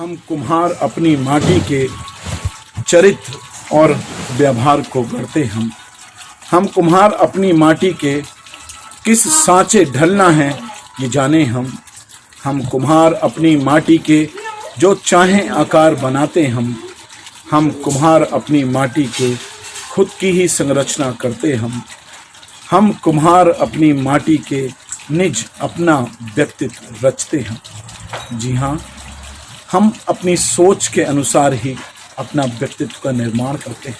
हम कुम्हार अपनी माटी के चरित्र और व्यवहार को गढ़ते हम कुम्हार अपनी माटी के किस सांचे ढलना है ये जाने हम कुम्हार अपनी माटी के जो चाहें आकार बनाते हम कुम्हार अपनी माटी के खुद की ही संरचना करते हम कुम्हार अपनी माटी के निज अपना व्यक्तित्व रचते हैं। जी हाँ, हम अपनी सोच के अनुसार ही अपना व्यक्तित्व का निर्माण करते हैं।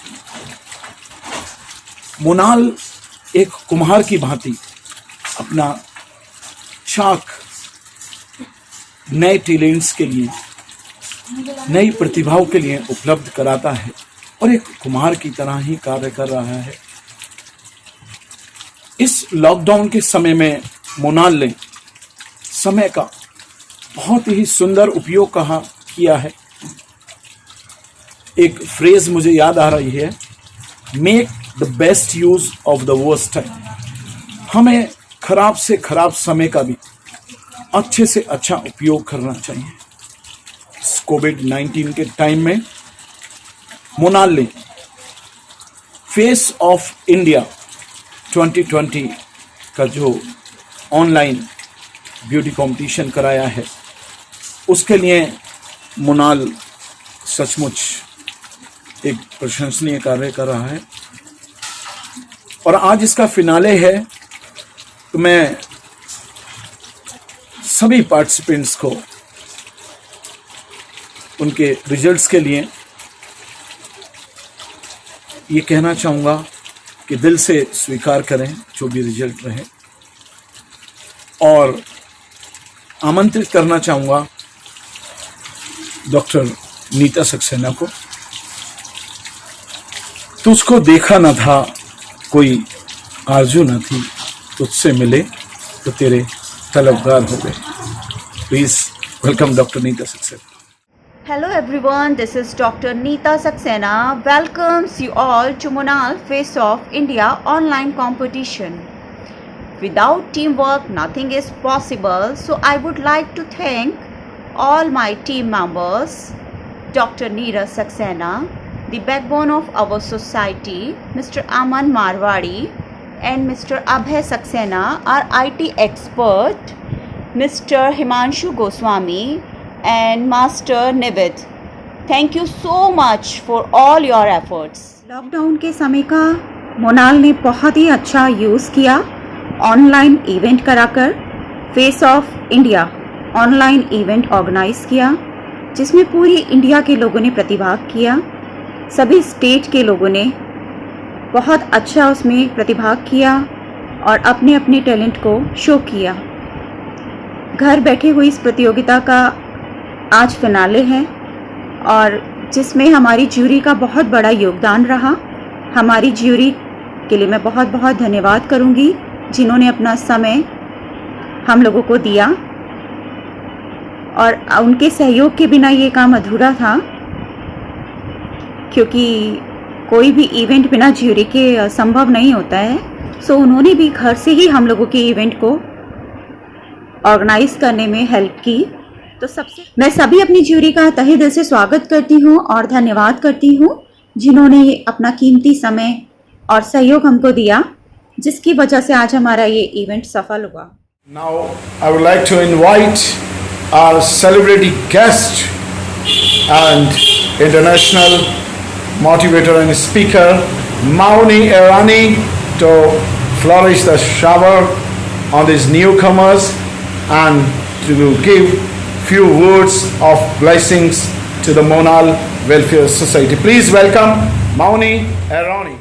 मोनाल एक कुम्हार की भांति अपना चाक नए टैलेंट्स के लिए, नई प्रतिभाओं के लिए उपलब्ध कराता है और एक कुम्हार की तरह ही कार्य कर रहा है। इस लॉकडाउन के समय में मोनाल ने समय का बहुत ही सुंदर उपयोग किया है। एक फ्रेज मुझे याद आ रही है, make the best use of the worst time. हमें खराब से खराब समय का भी अच्छे से अच्छा उपयोग करना चाहिए। कोविड-19 के टाइम में मोनाल ने फेस ऑफ इंडिया 2020 का जो ऑनलाइन ब्यूटी कंपटीशन कराया है, उसके लिए मोनाल सचमुच एक प्रशंसनीय कार्य कर रहा है। और आज इसका फिनाले है, तो मैं सभी पार्टिसिपेंट्स को उनके रिजल्ट्स के लिए ये कहना चाहूँगा कि दिल से स्वीकार करें जो भी रिजल्ट रहे, और आमंत्रित करना चाहूँगा डॉक्टर नीता सक्सेना को। तुझको देखा न था, कोई आरजू न थी, तुझसे मिले तो तेरे तलबगार हो गए। Please welcome doctor Neeta Saxena. Hello everyone, this is Dr. Neeta Saxena welcomes you all to Monal Face of India online competition. Without teamwork, nothing is possible. So I would like to thank all my team members, Dr. Neeta Saxena, the backbone of our society, Mr. Aman Marwadi and Mr. Abhay Saxena, our IT expert, Mr. Himanshu Goswami and Master Nivid. Thank you so much for all your efforts. Lockdown के समय का मोनाल ने बहुत ही अच्छा use किया। Online event कराकर face of India online event organise किया, जिसमें पूरी इंडिया के लोगों ने प्रतिभाग किया। सभी स्टेट के लोगों ने बहुत अच्छा उसमें प्रतिभाग किया और अपने अपने टैलेंट को शो किया। घर बैठे हुई इस प्रतियोगिता का आज फिनाले है और जिसमें हमारी ज्यूरी का बहुत बड़ा योगदान रहा। हमारी ज्यूरी के लिए मैं बहुत बहुत धन्यवाद करूंगी, जिन्होंने अपना समय हम लोगों को दिया, और उनके सहयोग के बिना ये काम अधूरा था, क्योंकि कोई भी इवेंट बिना ज्यूरी के संभव नहीं होता है। सो उन्होंने भी घर से ही हम लोगों के इवेंट को ऑर्गेनाइज करने में हेल्प की। तो मैं सभी अपनी ज्यूरी का तहे दिल से स्वागत करती हूँ और धन्यवाद करती हूँ, जिन्होंने अपना कीमती समय और सहयोग हमको दिया, जिसकी वजह से आज हमारा ये इवेंट सफल हुआ। Now I would like to invite our celebrity guest and international motivator and speaker Mauni Irani to flourish the shower on these newcomers and to give few words of blessings to the Monal Welfare Society. Please welcome Mauni Irani.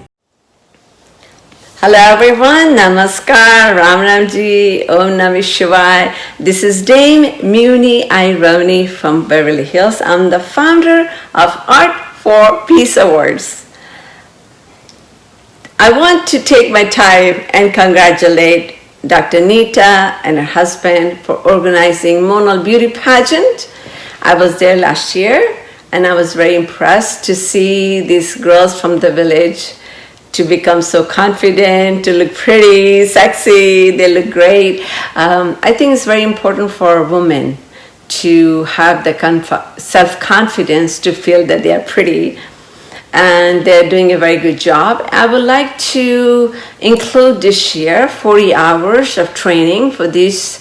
Hello everyone, Namaskar, Ram Ramji, Om Namah Shivaya. This is Dame Muni Irani from Beverly Hills. I'm the founder of Art for Peace Awards. I want to take my time and congratulate Dr. Neeta and her husband for organizing Monal Beauty Pageant. I was there last year and I was very impressed to see these girls from the village to become so confident, to look pretty, sexy, they look great. I think it's very important for women to have the self-confidence to feel that they are pretty, and they're doing a very good job. I would like to include this year 40 hours of training for these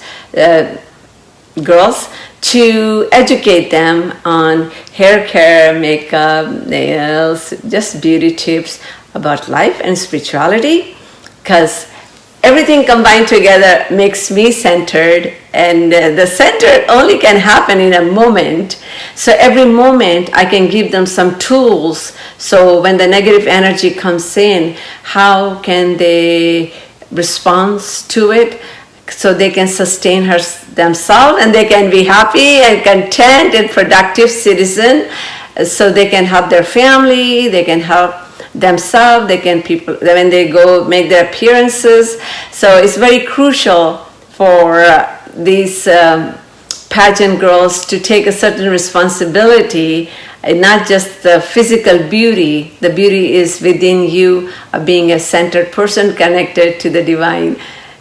girls to educate them on hair care, makeup, nails, just beauty tips about life and spirituality, because everything combined together makes me centered, and the center only can happen in a moment. So every moment I can give them some tools, so when the negative energy comes in, how can they respond to it, so they can sustain themselves and they can be happy and content and productive citizen, so they can help their family, they can help themselves, they can people when they go make their appearances. So it's very crucial for these pageant girls to take a certain responsibility, and not just the physical beauty. The beauty is within you, being a centered person connected to the divine.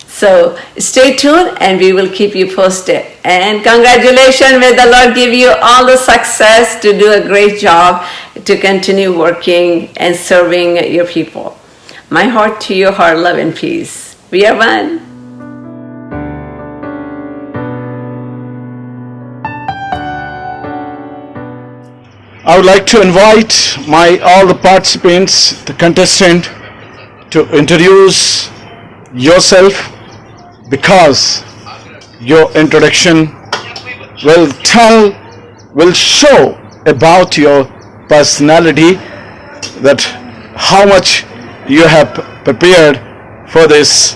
So stay tuned and we will keep you posted. And congratulations, may the Lord give you all the success to do a great job, to continue working and serving your people. My heart to your heart, love and peace. We are one. I would like to invite all the participants, the contestant, to introduce yourself, because your introduction will show about your personality, that how much you have prepared for this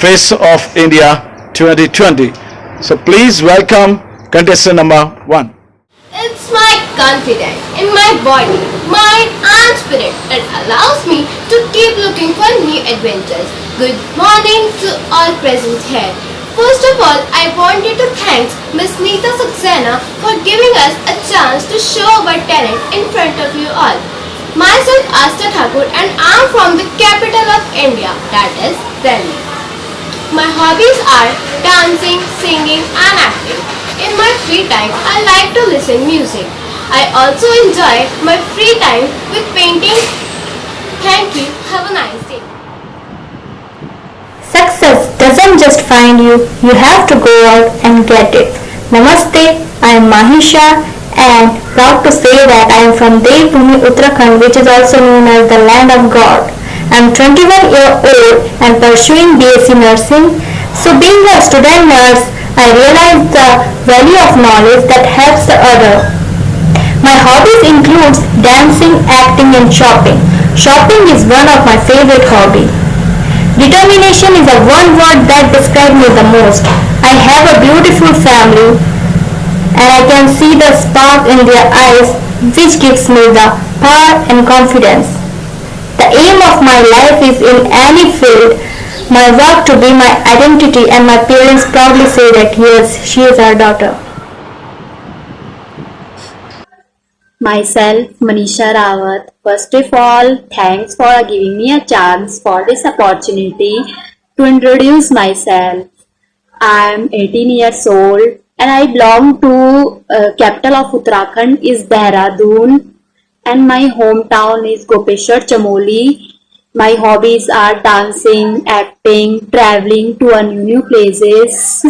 Face of India 2020. So please welcome contestant number 1. It's my confidence in my body, mind and spirit that allows me to keep looking for new adventures. Good morning to all present here. First of all, I wanted to thank Ms. Neeta Saxena for giving us a chance to show our talent in front of you all. Myself Asta Thakur, and I am from the capital of India, that is Delhi. My hobbies are dancing, singing and acting. In my free time, I like to listen music. I also enjoy my free time with painting. Thank you. Have a nice day. Success doesn't just find you, you have to go out and get it. Namaste, I am Mahisha and proud to say that I am from Devbhoomi, Uttarakhand, which is also known as the land of God. I am 21-year-old and pursuing BSc Nursing. So being a student nurse, I realized the value of knowledge that helps the other. My hobbies includes dancing, acting and shopping. Shopping is one of my favorite hobbies. Determination is a one word that describes me the most. I have a beautiful family and I can see the spark in their eyes, which gives me the power and confidence. The aim of my life is in any field, my work to be my identity, and my parents proudly say that yes, she is our daughter. Myself, Manisha Rawat. First of all, thanks for giving me a chance for this opportunity to introduce myself. I am 18 years old and I belong to capital of Uttarakhand is Dehradun and my hometown is Gopeshwar Chamoli. My hobbies are dancing, acting, traveling to new places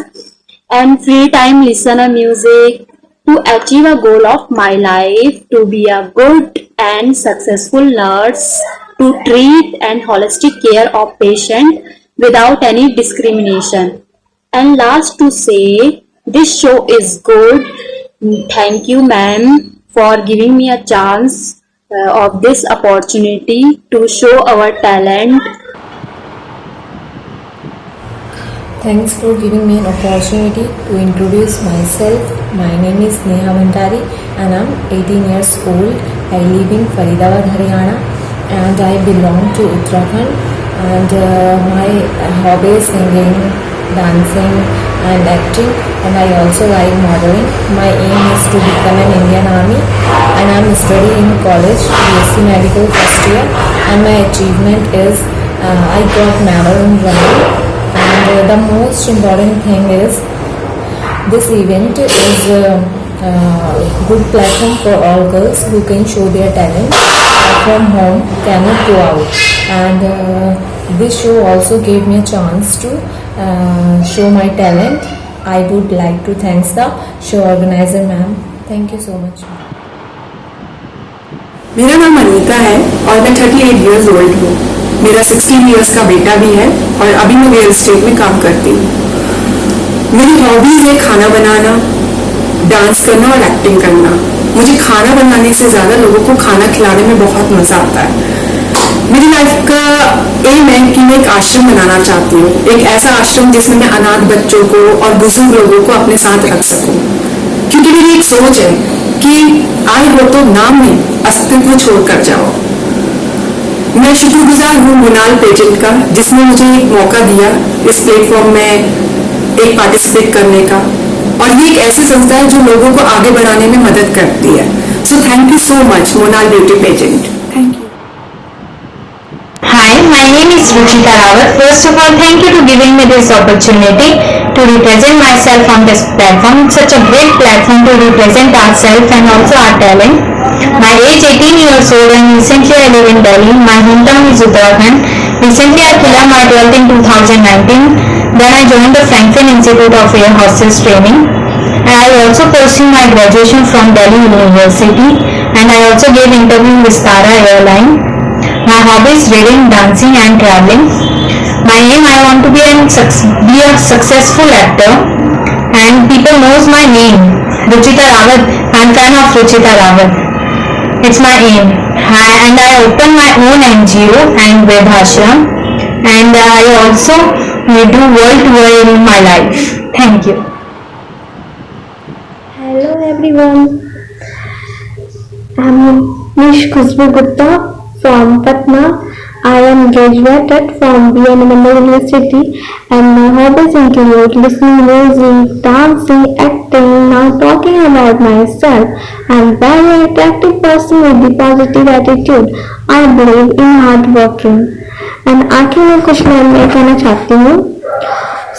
and free time listen to music. To achieve a goal of my life, to be a good and successful nurse, to treat and holistic care of patient without any discrimination. And last to say, this show is good. Thank you ma'am for giving me a chance of this opportunity to show our talent. Thanks for giving me an opportunity to introduce myself. My name is Neha Bhandari and I'm 18 years old. I live in Faridabad, Haryana and I belong to Uttarakhand, and my hobby is singing, dancing and acting, and I also like modeling. My aim is to become an Indian Army and I'm studying in college, BSc Medical first year, and my achievement is I got medal in running. And the most important thing is This event is a good platform for all girls who can show their talent from home, cannot go out. And this show also gave me a chance to show my talent. I would like to thank the show organizer ma'am. Thank you so much. मेरा नाम अनीता है और मैं 38 years old हूँ। मेरा 16 years का बेटा भी है और अभी मैं रियल एस्टेट में काम करती हूँ। मेरी हॉबीज है खाना बनाना, डांस करना और एक्टिंग करना। मुझे खाना बनाने से ज़्यादा लोगों को खाना खिलाने में बहुत मज़ा आता है। मेरी लाइफ का एम है कि मैं एक आश्रम बनाना चाहती हूँ, एक ऐसा आश्रम जिसमें मैं अनाथ बच्चों को और बुजुर्ग लोगों को अपने साथ रख सकूँ। क्योंकि मेरी एक सोच है कि आए हो तो नाम नहीं, अस्तित्व छोड़कर जाओ। मैं शुक्रगुजार हूँ मोनाल पेजेंट का, जिसने मुझे एक मौका दिया इस प्लेटफॉर्म में एक पार्टिसिपेट करने का, और ये एक ऐसी संस्था है जो लोगों को आगे बढ़ाने में मदद करती है। So thank you so much Monal beauty pageant. Thank you. Hi, my name is Ruchita Rawat. First of all, thank you to giving me this opportunity to represent myself on this platform. It's such a great platform to represent ourselves and also our talent. My age 18 years old and recently I live in Delhi. My hometown is Uttarakhand. Recently I cleared my 12th in 2019. Then I joined the Franklin Institute of Air Hostess Training. And I also pursued my graduation from Delhi University. And I also gave interview with Tara Airline. My hobby is reading, dancing and traveling. My aim, I want to be a successful actor, and people knows my name, Ruchita Rawat. I'm fan of Ruchita Rawat. It's my aim. And I open my own NGO and web ashram, and I also do world tour in my life. Thank you. Hello everyone. I'm Nish Khushbu Gupta from Patna. I am graduated from BN Mandal University and my hobbies include listening music, dancing, acting. Now talking about myself, I am very attractive person with the positive attitude. I believe in hard working. And आखिर में कुछ मैं कहना चाहती हूँ,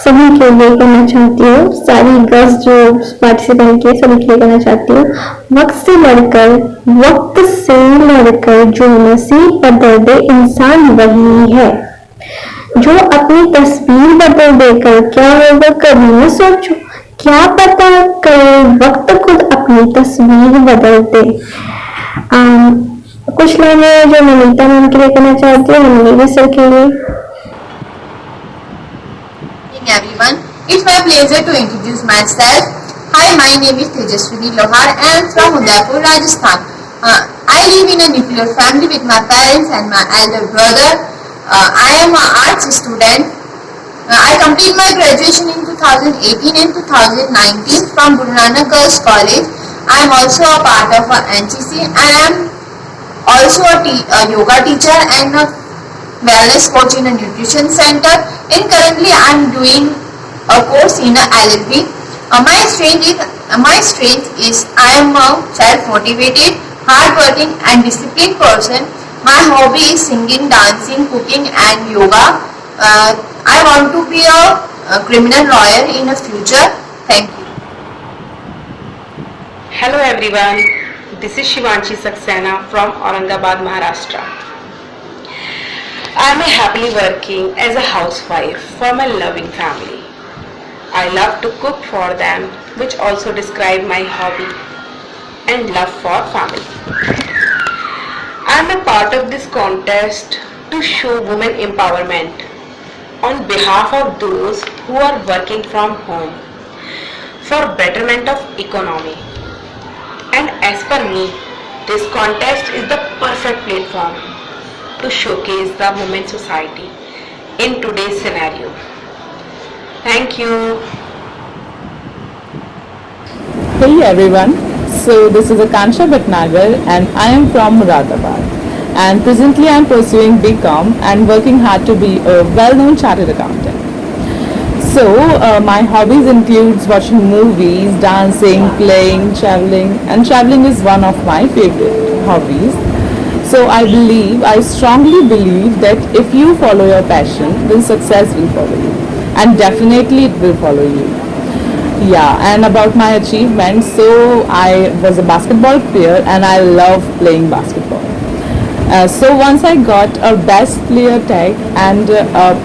सभी के लिए कहना चाहती हूँ, सारी गर्ल्स जो पार्टिसिपेंट के सभी के लिए कहना चाहती हूँ, वक्त से लड़कर जो नसीब बदल दे इंसान वही है। जो अपनी तस्वीर बदल देकर क्या होगा कभी न सोचो, क्या पता कल वक्त खुद अपनी तस्वीर बदल दे। कुछ लाइनें जो नमिता मैम के लिए कहना चाहती हूँ, मेरे सर के लिए। Everyone, it's my pleasure to introduce myself. Hi, my name is Tejaswini Lohar and I am from Udaipur, Rajasthan. I live in a nuclear family with my parents and my elder brother. I am an arts student. I completed my graduation in 2018 and 2019 from Guru Nanak Girls College. I am also a part of NCC. I am also a yoga teacher and a wellness coach in a nutrition center, and currently I am doing a course in a LLB. My strength is I am a self-motivated, hard-working and disciplined person. My hobby is singing, dancing, cooking and yoga. I want to be a criminal lawyer in the future. Thank you. Hello everyone, this is Shivanshi Saxena from Aurangabad, Maharashtra. I am happily working as a housewife for my loving family. I love to cook for them, which also describe my hobby and love for family. I am a part of this contest to show women empowerment on behalf of those who are working from home for betterment of economy. And as per me, this contest is the perfect platform to showcase the women's society in today's scenario. Thank you. Hey everyone, so this is Akansha Bhatnagar and I am from Muradabad, and presently I am pursuing BCom and working hard to be a well-known chartered accountant. So my hobbies includes watching movies, dancing, playing, traveling, and traveling is one of my favorite hobbies. So I strongly believe that if you follow your passion, then success will follow you, and definitely it will follow you. Yeah, and about my achievements, so I was a basketball player and I love playing basketball. So once I got a best player tag and a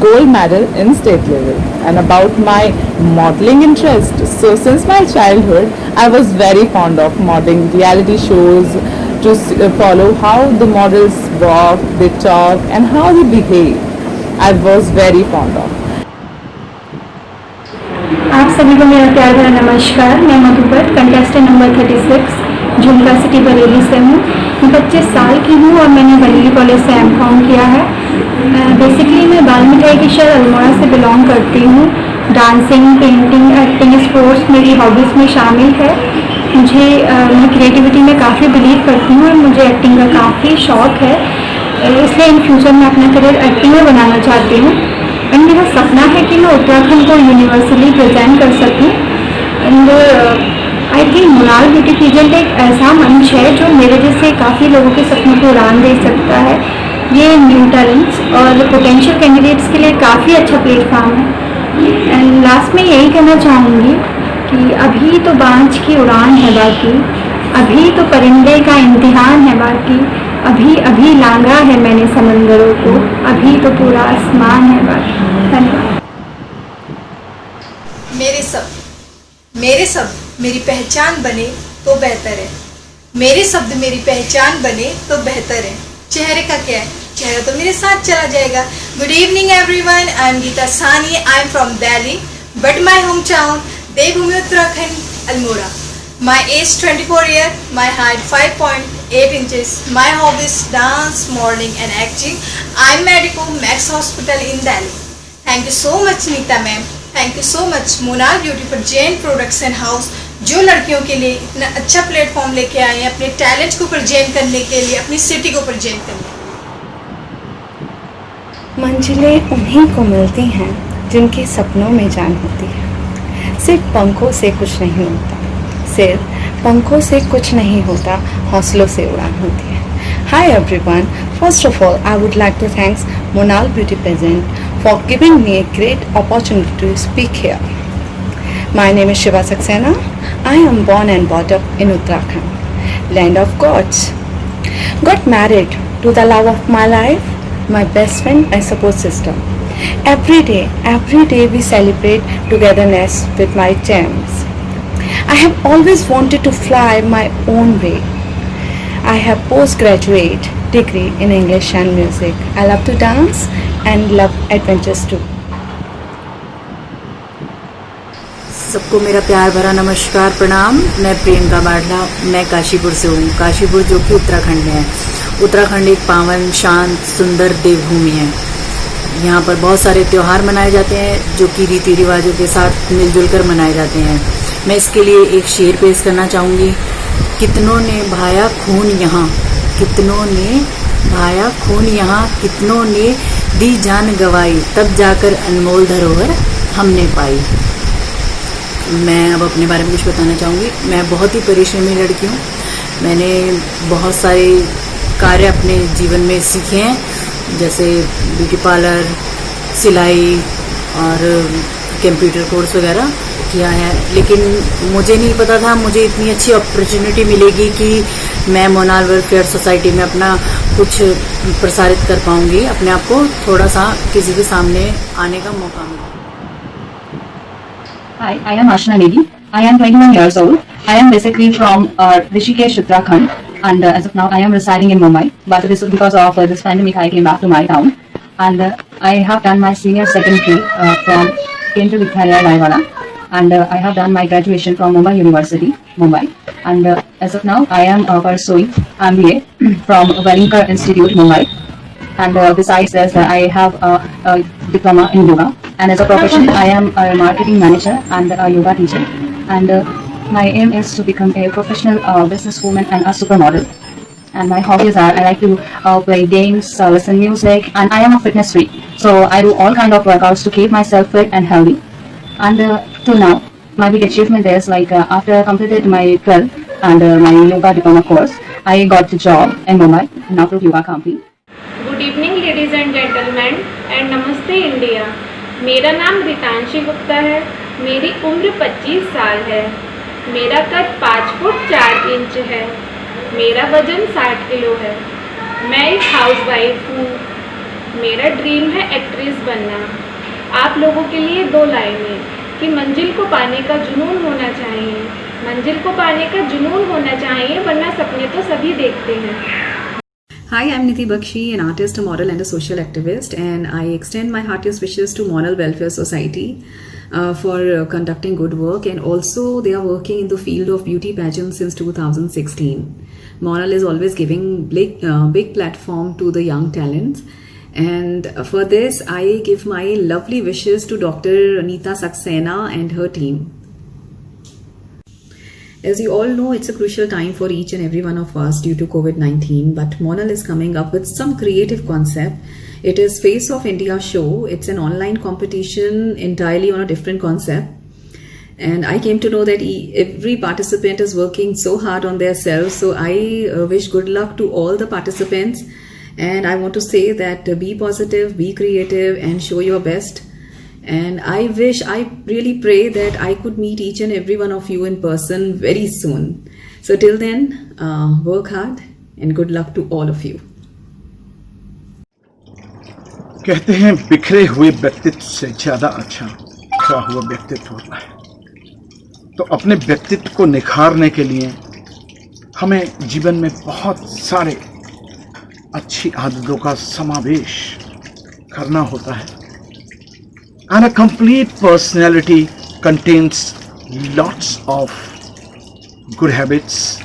gold medal in state level. And about my modeling interest, so since my childhood, I was very fond of modeling reality shows to follow how the models walk, they talk, and how they behave. I was very fond of. आप सभी को मेरा प्यार भरा नमस्कार। मैं Madhukar, contestant number 36, झुमका city Bareilly से हूँ। मैं 25 साल की हूँ और मैंने बरेली कॉलेज से एम.कॉम किया है। बेसिकली मैं बाल मिठाई की शहर अल्मोड़ा से बिलोंग करती हूँ। डांसिंग, पेंटिंग, एक्टिंग, स्पोर्ट्स मेरी हॉबीज़ में शामिल है। मैं क्रिएटिविटी में काफ़ी बिलीव करती हूँ और मुझे एक्टिंग का काफ़ी शौक़ है, इसलिए इन फ्यूचर में अपना करियर एक्टिंग में बनाना चाहती हूँ। एंड मेरा सपना है कि मैं उत्तराखंड को यूनिवर्सली प्रेजेंट कर सकूं। And I think Monal beauty pageant एक ऐसा मंच है जो मेरे जैसे काफ़ी लोगों के सपनों को उड़ान दे सकता है। ये न्यू टैलेंट्स और पोटेंशियल कैंडिडेट्स के लिए काफ़ी अच्छा प्लेटफॉर्म है। एंड लास्ट में यही कहना चाहूँगी कि अभी तो बांझ की उड़ान है बाकी, अभी तो परिंदे का इम्तिहान है बाकी, अभी अभी लांगा है मैंने समंदरों को, अभी तो पूरा आसमान है बाकी। धन्यवाद। मेरे शब्द मेरी पहचान बने तो बेहतर है। मेरे शब्द मेरी पहचान बने तो बेहतर है। चेहरे का क्या है, चेहरा तो मेरे साथ चला जाएगा। Good evening everyone, I am Geeta Sani, I am from Delhi, but my home town Devbhoomi Uttarakhand, Almora. My age 24 year, my height 5.8 inches, my hobbies dance, modeling and acting. I'm Medico Max Hospital in Delhi. Thank you so much Neeta ma'am. Thank you so much Monal Beauty for Jane Production House, जो लड़कियों के लिए इतना अच्छा platform लेके आए हैं अपने टैलेंट को प्रेजेंट करने के लिए, अपनी सिटी को प्रेजेंट करने के लिए। मंजिलें उन्हीं को मिलती हैं जिनके सपनों में जान होती है। सिर्फ पंखों से कुछ नहीं होता, सिर्फ पंखों से कुछ नहीं होता, हौसलों से उड़ान होती है। Hi everyone, first of all I would like to thank Monal Beauty Pageant for giving me a great opportunity to speak here. My name is Shiva Saxena. I am born and brought up in Uttarakhand, land of gods. Got married to the love of my life, my best friend and support system. Every day we celebrate togetherness with my gems. I have always wanted to fly my own way. I have postgraduate degree in English and music. I love to dance and love adventures too. सबको मेरा प्यार भरा नमस्कार, प्रणाम। मैं प्रियंका बाडला, मैं काशीपुर से हूँ। काशीपुर जो कि उत्तराखंड में है। उत्तराखंड एक पावन, शांत, सुंदर देवभूमि है। यहाँ पर बहुत सारे त्यौहार मनाए जाते हैं जो कि रीति रिवाजों के साथ मिलजुल कर मनाए जाते हैं। मैं इसके लिए एक शेर पेश करना चाहूँगी। कितनों ने भाया खून यहाँ, कितनों ने भाया खून यहाँ, कितनों ने दी जान गवाई, तब जाकर अनमोल धरोहर हमने पाई। मैं अब अपने बारे में कुछ बताना चाहूँगी। मैं बहुत ही परिश्रमी लड़की हूँ। मैंने बहुत सारे कार्य अपने जीवन में सीखे हैं, जैसे ब्यूटी पार्लर, सिलाई और कंप्यूटर कोर्स वगैरह किया है। लेकिन मुझे नहीं पता था मुझे इतनी अच्छी अपॉर्चुनिटी मिलेगी कि मैं मोनाल वेलफेयर सोसाइटी में अपना कुछ प्रसारित कर पाऊंगी, अपने आप को थोड़ा सा किसी के सामने आने का मौका मिला। Hi, I am Ashna Negi. I am 21 years old. I am basically from Rishikesh, Uttarakhand, and as of now I am residing in Mumbai. But this is because of this pandemic I came back to my town, and I have done my senior secondary from Kendra Vidyalaya Raiwala, and I have done my graduation from Mumbai University, Mumbai, and as of now I am pursuing MBA from Wellington Institute, Mumbai. And besides this, I have a diploma in yoga, and as a profession, I am a marketing manager and a yoga teacher. And my aim is to become a professional businesswoman and a supermodel. And my hobbies are I like to play games, listen music, and I am a fitness freak. So I do all kind of workouts to keep myself fit and healthy. And till now, my big achievement is like after I completed my 12th and my yoga diploma course, I got the job in Mumbai in Outlook Yoga Company. Good evening ladies and gentleman and नमस्ते India. मेरा नाम रितांशी गुप्ता है मेरी उम्र 25 साल है। मेरा कद 5 फुट 4 इंच है। मेरा वजन 60 किलो है। मैं एक हाउसवाइफ हूँ। मेरा ड्रीम है एक्ट्रेस बनना। आप लोगों के लिए 2 लाइनें कि मंजिल को पाने का जुनून होना चाहिए। मंजिल को पाने का जुनून होना चाहिए, वरना सपने तो सभी देखते हैं। Hi, I'm Niti Bakshi, an artist, a model and a social activist, and I extend my heartiest wishes to Monal Welfare Society for conducting good work, and also they are working in the field of beauty pageants since 2016. Monal is always giving big platform to the young talents, and for this I give my lovely wishes to Dr. Neeta Saxena and her team. As you all know, it's a crucial time for each and every one of us due to COVID-19, but Monal is coming up with some creative concept. It is Face of India show. It's an online competition entirely on a different concept. And I came to know that every participant is working so hard on their selves. So I wish good luck to all the participants. And I want to say that be positive, be creative, and show your best. And I really pray that I could meet each and every one of you in person very soon. So till then, work hard and good luck to all of you. कहते हैं बिखरे हुए व्यक्तित्व से ज्यादा अच्छा बिखरा हुआ व्यक्तित्व होता है। तो अपने व्यक्तित्व को निखारने के लिए हमें जीवन में बहुत सारे अच्छी आदतों का समावेश करना होता है। And a complete personality contains lots of good habits,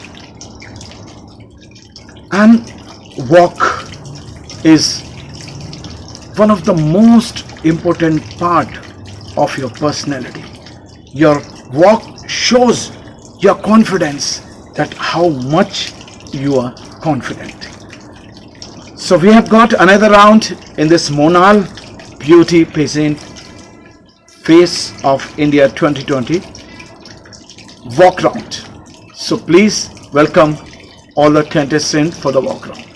and walk is one of the most important part of your personality. Your walk shows your confidence, that how much you are confident. So we have got another round in this Monal Beauty Pageant Face of India 2020 walk round. So please welcome all the contestants for the walk round.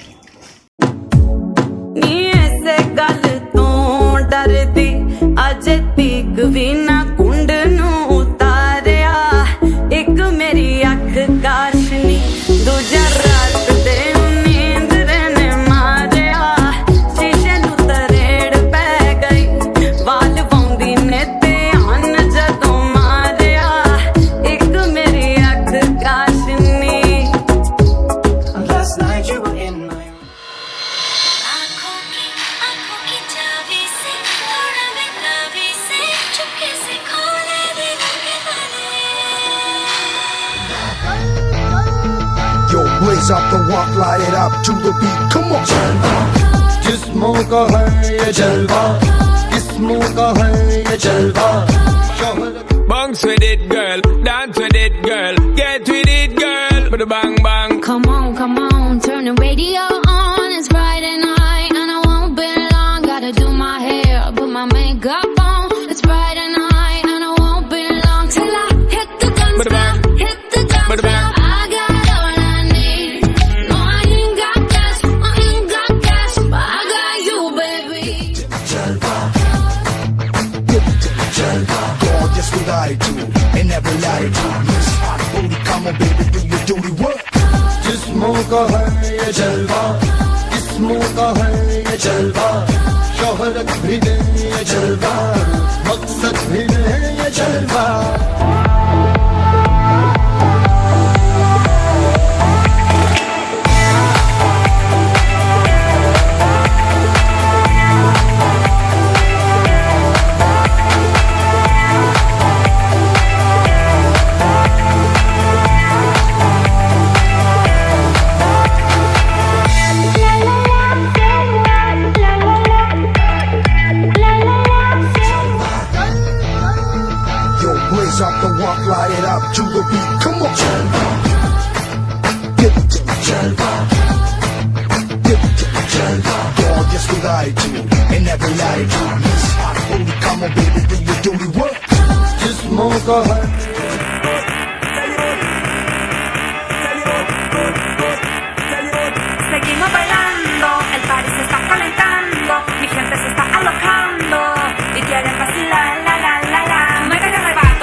Blaze up the walk, light it up to the beat. Come on. जिस्मों का है ये जलवा, किस्मों का है ये जलवा. Bounce with it, girl. Dance with it, girl. Get with it, girl. With a bang bang. Come on, turn the radio on. It's Friday night and I won't be long. Gotta do my hair, put my makeup on. It's Friday night and I won't be long till I hit the dance floor, hit the dance floor. And never lie to Miss Hot Booty, come on baby, do your duty work. जिस्मों का है ये जलवा, किस्मों का है ये जलवा. शोहरत भी दे ये जलवा, मकसद भी दे ये जलवा. Up the walk, light it up to the beat. Come on, Jalva. Get it, Jalva. Get it, Jalva. Gorgeous with attitude and never lie to Miss Hot Booty, come on baby, do your duty work. जिस्मों का है. Seguimos bailando, el party se está calentando, mi gente se está alocando y quieren vacilar, la la la la. Me deja rebar.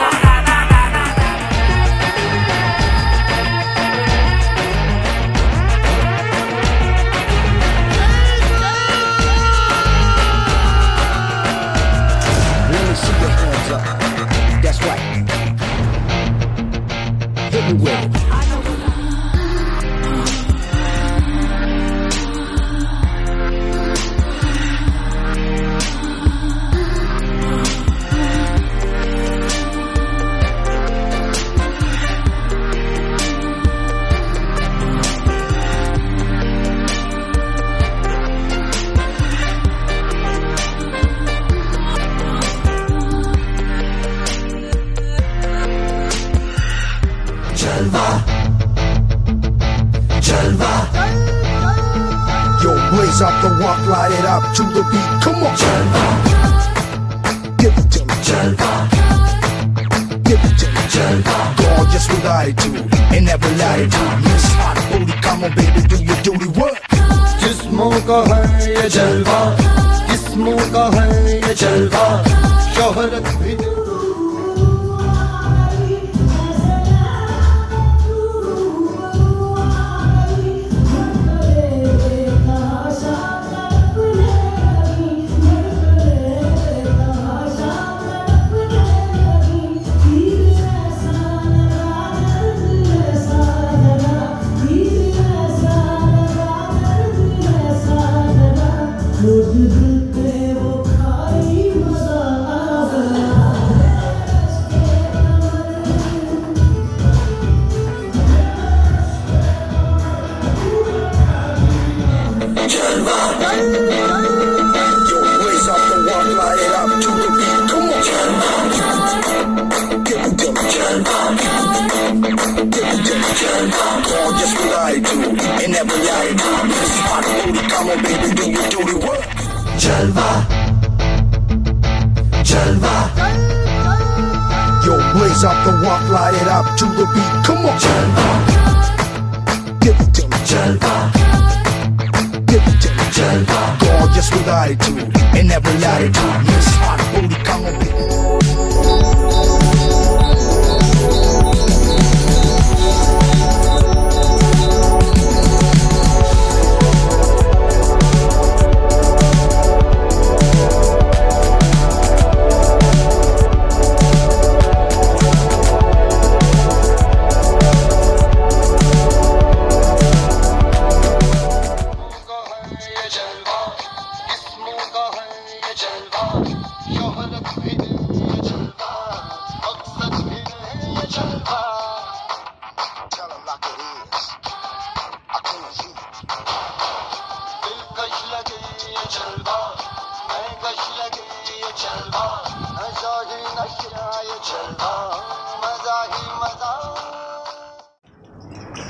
up the walk, light it up to the beat. Come on. Jalva. Give it to me. Jalva. Give it to me. Jalva. Gorgeous with attitude in every latitude. Miss hot booty, come on baby, do your duty work. जिस्मों का है ये जलवा, जिस्मों का है ये जलवा, शोहरत भी gorgeous with attitude in every latitude. Miss hot booty, come on baby, do your duty work. Jalva. Jalva. Yo, blaze up the walk, light it up to the beat. Come on. Jalva. Give it to me. Jalva. Give it to me. Jalva. Gorgeous with attitude in every latitude. Miss hot booty, come on baby.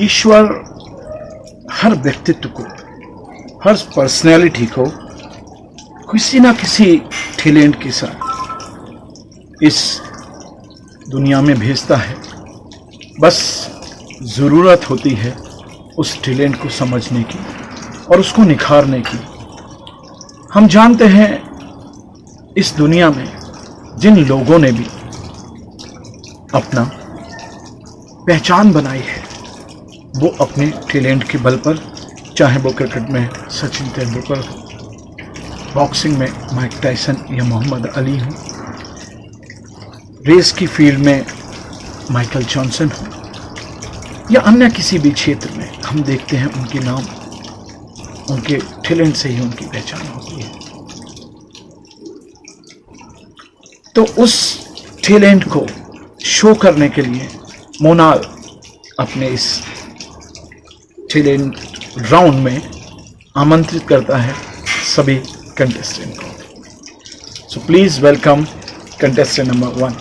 ईश्वर हर व्यक्तित्व को, हर personality को किसी ना किसी talent के साथ इस दुनिया में भेजता है। बस ज़रूरत होती है उस टैलेंट को समझने की और उसको निखारने की। हम जानते हैं इस दुनिया में जिन लोगों ने भी अपना पहचान बनाई है वो अपने टैलेंट के बल पर, चाहे वो क्रिकेट में सचिन तेंदुलकर हो, बॉक्सिंग में माइक टायसन या मोहम्मद अली हो, रेस की फील्ड में माइकल जॉनसन हो, या अन्य किसी भी क्षेत्र में हम देखते हैं उनके नाम, उनके टैलेंट से ही उनकी पहचान होती है। तो उस टैलेंट को शो करने के लिए मोनाल अपने इस टैलेंट राउंड में आमंत्रित करता है सभी कंटेस्टेंट को। सो प्लीज वेलकम कंटेस्टेंट नंबर 1।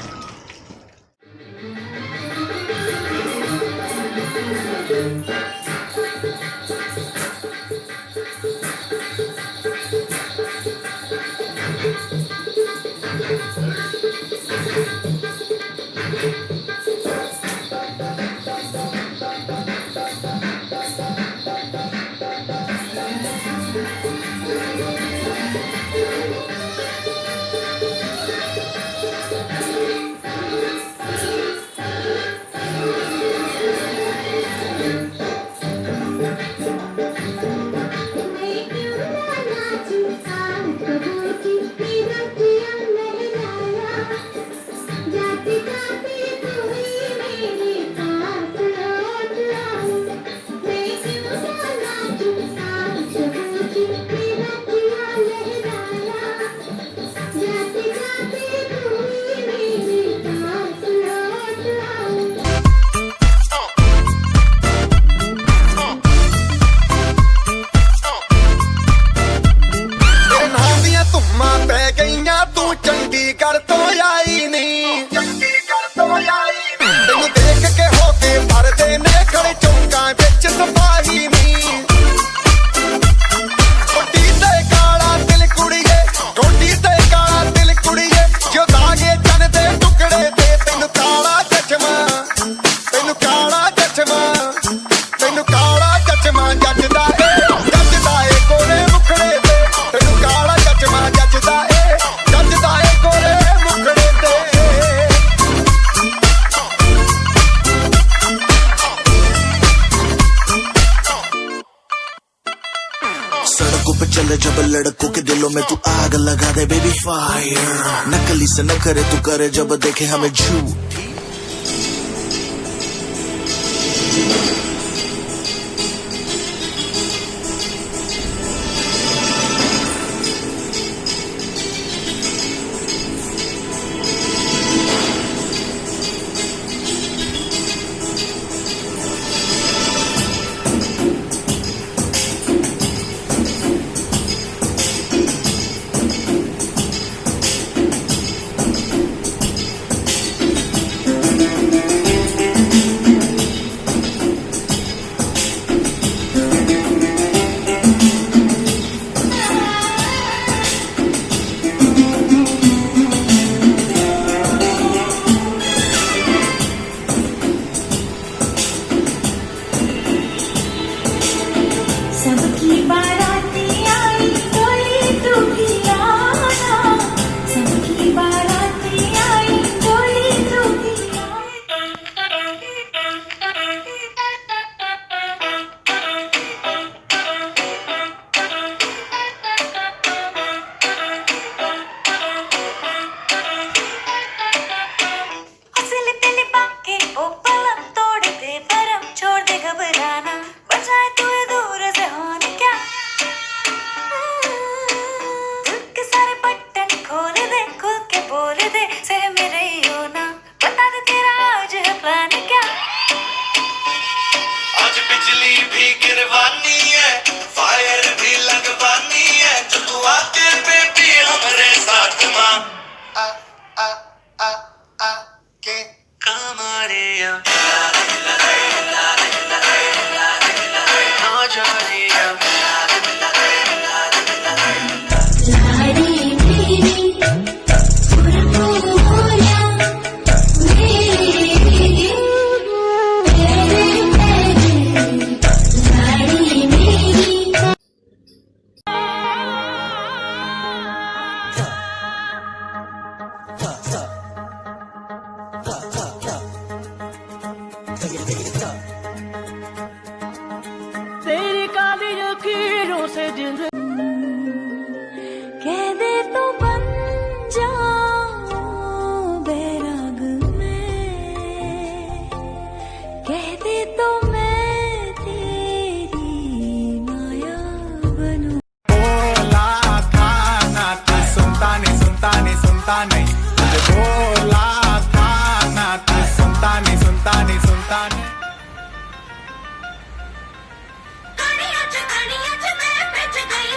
खड़े चौका बिच सपाही नी सड़कों पे चले जब लड़कों के दिलों में तू आग लगा दे बेबी फायर। नकली से न करे तू करे जब देखे हमें झूठ। तेरी काली लकीरों से जिंदगी कह दे तो बन जाऊं बैराग में, कह दे तो मैं तेरी माया बनूं। बोला था ना तू सुनता नहीं सुनता नहीं सुनता नहीं, तुझे बोला था ना तू सुनता नहीं सुनता नहीं सुनता नहीं। गणिया च मैं पिछ गई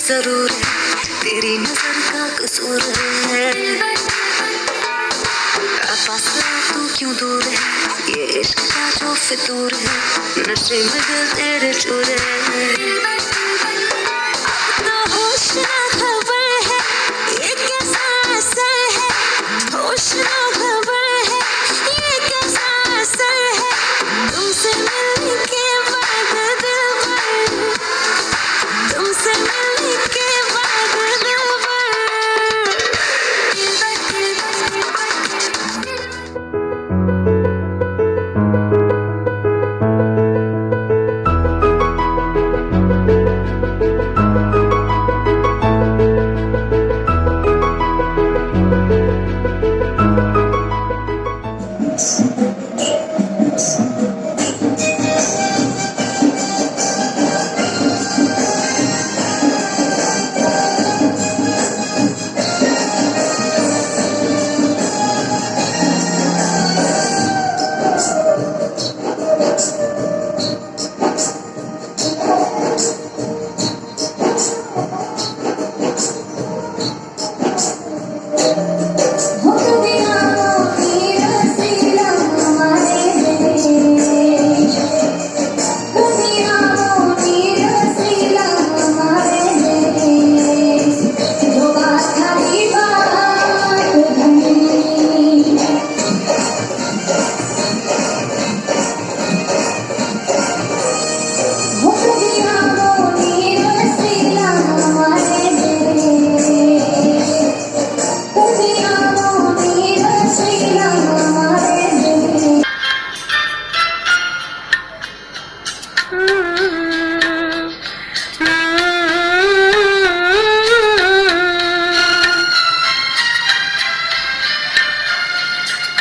जरूर है, तेरी नजर का कसूर है। पास तू क्यों दूर है, ये इश्क का जो फितूर है, नशे में दिल तेरे चूर है। अब तो होश ना खबर है, ये कैसा असर है, होश ना खबर है, ये कैसा असर है, तुमसे मिलने के बाद दिलबर, तुमसे मिलने के बाद दिलबर।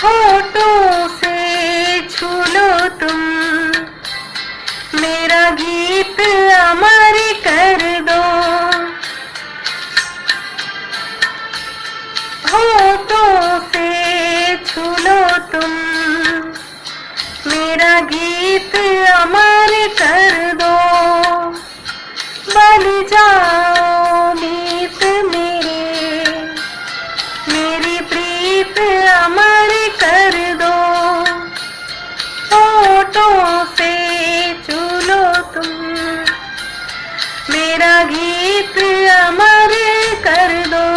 होठों से छू लो तुम, मेरा गीत अमर कर दो। होठों से छू लो तुम, मेरा गीत अमर कर दो। बन जाओ मीत मेरी प्रीत अमर कर दो। होठों से छू लो तुम, मेरा गीत अमर कर दो।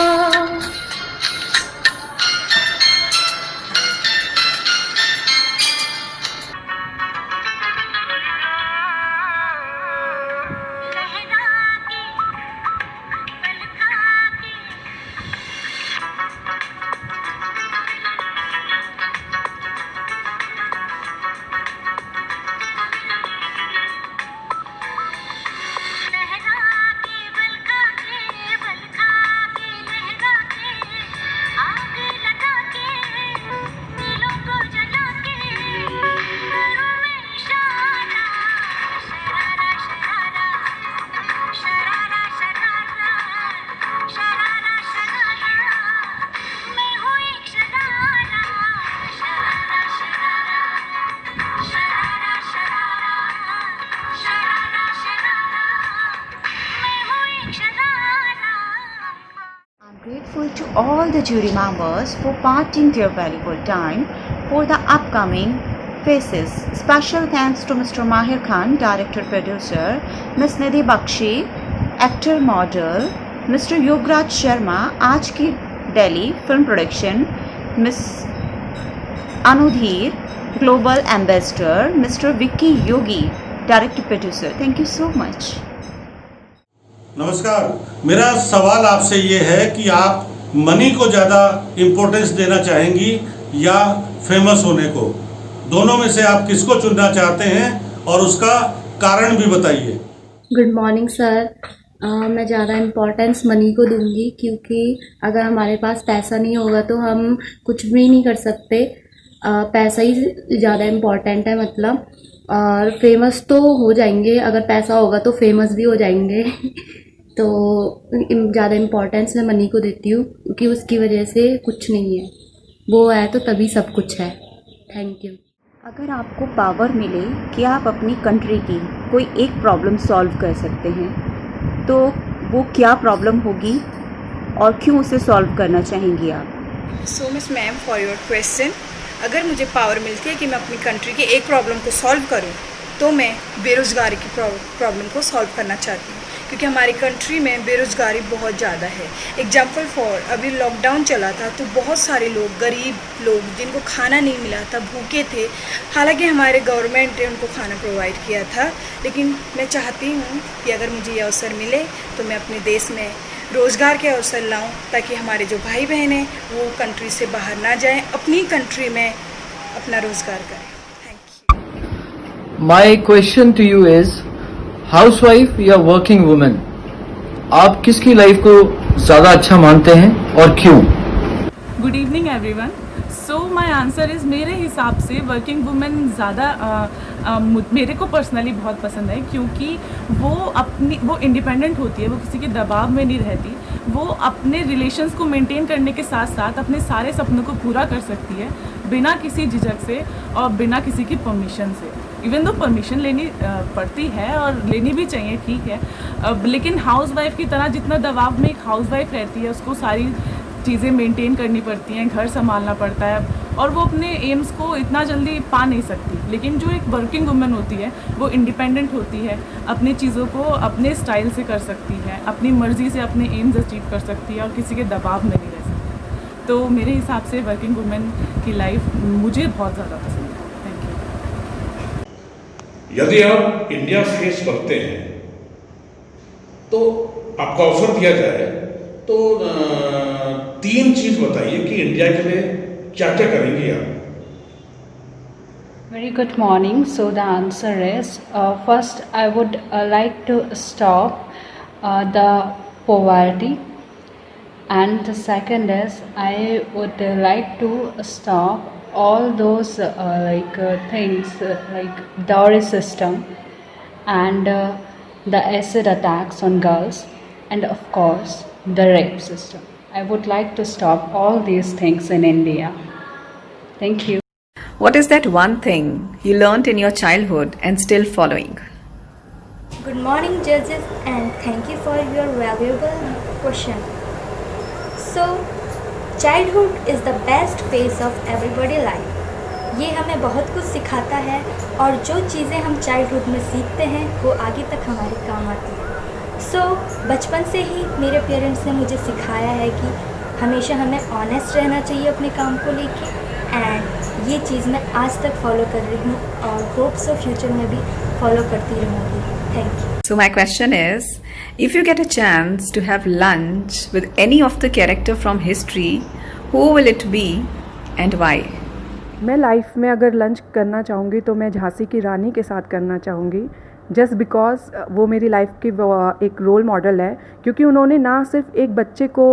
Grateful to all the jury members for parting their valuable time for the upcoming faces. Special thanks to Mr. Mahir Khan, director producer, Ms. Nidhi Bakshi, actor model, Mr. Yograj Sharma, आज की Delhi film production, Ms. Anudhir, global ambassador, Mr. Vicky Yogi, director producer. Thank you so much. नमस्कार, मेरा सवाल आपसे ये है कि आप मनी को ज़्यादा इम्पोर्टेंस देना चाहेंगी या फेमस होने को? दोनों में से आप किसको चुनना चाहते हैं और उसका कारण भी बताइए। Good morning sir. मैं ज़्यादा इम्पोर्टेंस मनी को दूंगी, क्योंकि अगर हमारे पास पैसा नहीं होगा तो हम कुछ भी नहीं कर सकते। पैसा ही ज़्यादा इम्पोर्टेंट है मतलब। और फेमस तो हो जाएंगे, अगर पैसा होगा तो फेमस भी हो जाएंगे। तो ज़्यादा इम्पोर्टेंस मैं मनी को देती हूँ, क्योंकि उसकी वजह से कुछ नहीं है, वो है तो तभी सब कुछ है। Thank you. अगर आपको पावर मिले कि आप अपनी कंट्री की कोई एक प्रॉब्लम सॉल्व कर सकते हैं, तो वो क्या प्रॉब्लम होगी और क्यों उसे सॉल्व करना चाहेंगी आप? So much ma'am for your question. अगर मुझे पावर मिलती है कि मैं अपनी कंट्री की एक प्रॉब्लम को सॉल्व करूं, तो मैं बेरोज़गारी की प्रॉब्लम को सॉल्व करना चाहती हूँ, क्योंकि हमारी कंट्री में बेरोज़गारी बहुत ज़्यादा है। एग्जाम्पल फॉर अभी लॉकडाउन चला था तो बहुत सारे लोग, गरीब लोग जिनको खाना नहीं मिला था, भूखे थे। हालांकि हमारे गवर्नमेंट ने उनको खाना प्रोवाइड किया था, लेकिन मैं चाहती हूँ कि अगर मुझे ये अवसर मिले तो मैं अपने देश में रोज़गार के अवसर लाऊं, ताकि हमारे जो भाई बहन हैं वो कंट्री से बाहर ना जाएं, अपनी कंट्री में अपना रोज़गार करें। My question to you is, housewife या working woman, आप किसकी लाइफ को ज़्यादा अच्छा मानते हैं और क्यों? Good evening everyone. So my answer is, मेरे हिसाब से वर्किंग वुमेन ज़्यादा मेरे को पर्सनली बहुत पसंद है, क्योंकि वो इंडिपेंडेंट होती है, वो किसी के दबाव में नहीं रहती, वो अपने रिलेशंस को मेंटेन करने के साथ साथ अपने सारे सपनों को पूरा कर सकती है बिना किसी झिझक से और बिना किसी की परमिशन से। इवन दो परमिशन लेनी पड़ती है और लेनी भी चाहिए, ठीक है, लेकिन हाउसवाइफ की तरह जितना दबाव में एक हाउसवाइफ रहती है, उसको सारी चीज़ें मेंटेन करनी पड़ती हैं, घर संभालना पड़ता है, और वो अपने एम्स को इतना जल्दी पा नहीं सकती। लेकिन जो एक वर्किंग वुमेन होती है वो इंडिपेंडेंट होती है, अपनी चीज़ों को अपने स्टाइल से कर सकती है, अपनी मर्ज़ी से अपने एम्स अचीव कर सकती है और किसी के दबाव में नहीं रह सकती। तो मेरे हिसाब से वर्किंग वुमेन की लाइफ मुझे बहुत ज़्यादा पसंद है। Thank you. यदि आप इंडिया फेस करते हैं तो आपको अवसर दिया जाए तो 3 चीज बताइए कि इंडिया के लिए क्या क्या करेंगे आप? Very good morning. So the answer is, first I would like to stop the poverty, and the second is I would like to stop all those things like dowry system and the acid attacks on girls, and of course the rape system. I would like to stop all these things in India. Thank you. What is that one thing you learnt in your childhood and still following? Good morning, judges, and thank you for your valuable question. So, childhood is the best phase of everybody's life. ये हमें बहुत कुछ सिखाता है, और जो चीज़ें हम चाइल्डहुड में सीखते हैं वो आगे तक हमारे काम आती हैं। बचपन से ही मेरे पेरेंट्स ने मुझे सिखाया है कि हमेशा हमें ऑनेस्ट रहना चाहिए अपने काम को लेके, एंड ये चीज़ मैं आज तक फॉलो कर रही हूँ और होप्स ऑफ फ्यूचर में भी फॉलो करती रहूँगी। Thank you. So my question is, if you get a chance to have lunch with any of the character from history, who will it be and why? मैं life में अगर lunch करना चाहूँगी तो मैं झांसी की रानी के साथ करना चाहूँगी, जस्ट बिकॉज वो मेरी लाइफ की एक रोल मॉडल है, क्योंकि उन्होंने ना सिर्फ एक बच्चे को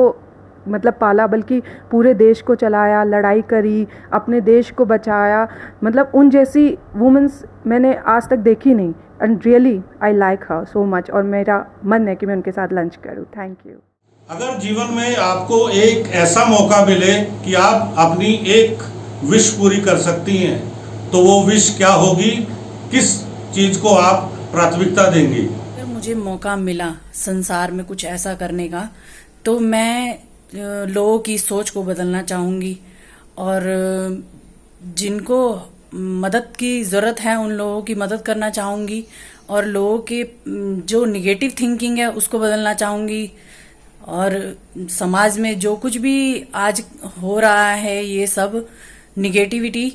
मतलब पाला, बल्कि पूरे देश को चलाया, लड़ाई करी, अपने देश को बचाया। मतलब उन जैसी वुमेन्स मैंने आज तक देखी नहीं, and really I like her so much, और मेरा मन है कि मैं उनके साथ लंच करूँ। Thank you. अगर जीवन में आपको एक ऐसा मौका मिले कि आप अपनी एक विश पूरी कर सकती हैं, तो वो विश क्या होगी? किस चीज़ को आप प्राथमिकता देंगी? अगर मुझे मौका मिला संसार में कुछ ऐसा करने का, तो मैं लोगों की सोच को बदलना चाहूँगी, और जिनको मदद की ज़रूरत है उन लोगों की मदद करना चाहूँगी, और लोगों के जो निगेटिव थिंकिंग है उसको बदलना चाहूँगी, और समाज में जो कुछ भी आज हो रहा है ये सब निगेटिविटी,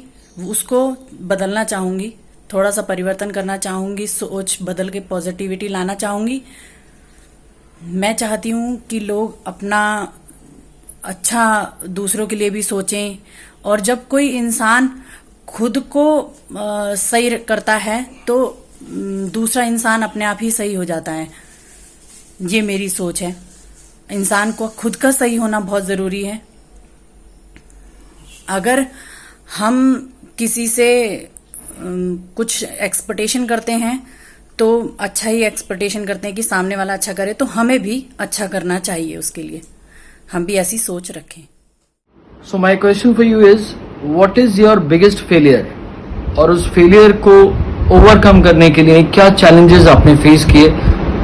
उसको बदलना चाहूँगी, थोड़ा सा परिवर्तन करना चाहूँगी, सोच बदल के पॉजिटिविटी लाना चाहूँगी। मैं चाहती हूँ कि लोग अपना अच्छा दूसरों के लिए भी सोचें, और जब कोई इंसान खुद को सही करता है तो दूसरा इंसान अपने आप ही सही हो जाता है। ये मेरी सोच है। इंसान को खुद का सही होना बहुत ज़रूरी है। अगर हम किसी से कुछ एक्सपेक्टेशन करते हैं तो अच्छा ही एक्सपेक्टेशन करते हैं कि सामने वाला अच्छा करे, तो हमें भी अच्छा करना चाहिए, उसके लिए हम भी ऐसी सोच रखें। So my question for you is, what is your biggest failure? और उस फेलियर को ओवरकम करने के लिए क्या चैलेंजेस आपने फेस किए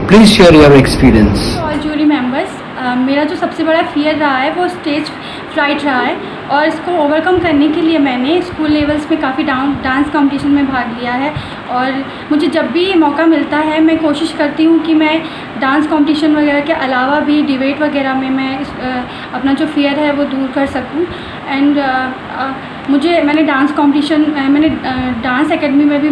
Please share your experience. All jury members, मेरा जो सबसे बड़ा फियर रहा है वो स्टेज फ्राइट रहा है, और इसको ओवरकम करने के लिए मैंने स्कूल लेवल्स में काफ़ी डांस कंपटीशन में भाग लिया है। और मुझे जब भी मौका मिलता है मैं कोशिश करती हूँ कि मैं डांस कंपटीशन वगैरह के अलावा भी डिबेट वगैरह में मैं अपना जो फियर है वो दूर कर सकूँ। एंड मैंने डांस कंपटीशन मैंने डांस एकेडमी में भी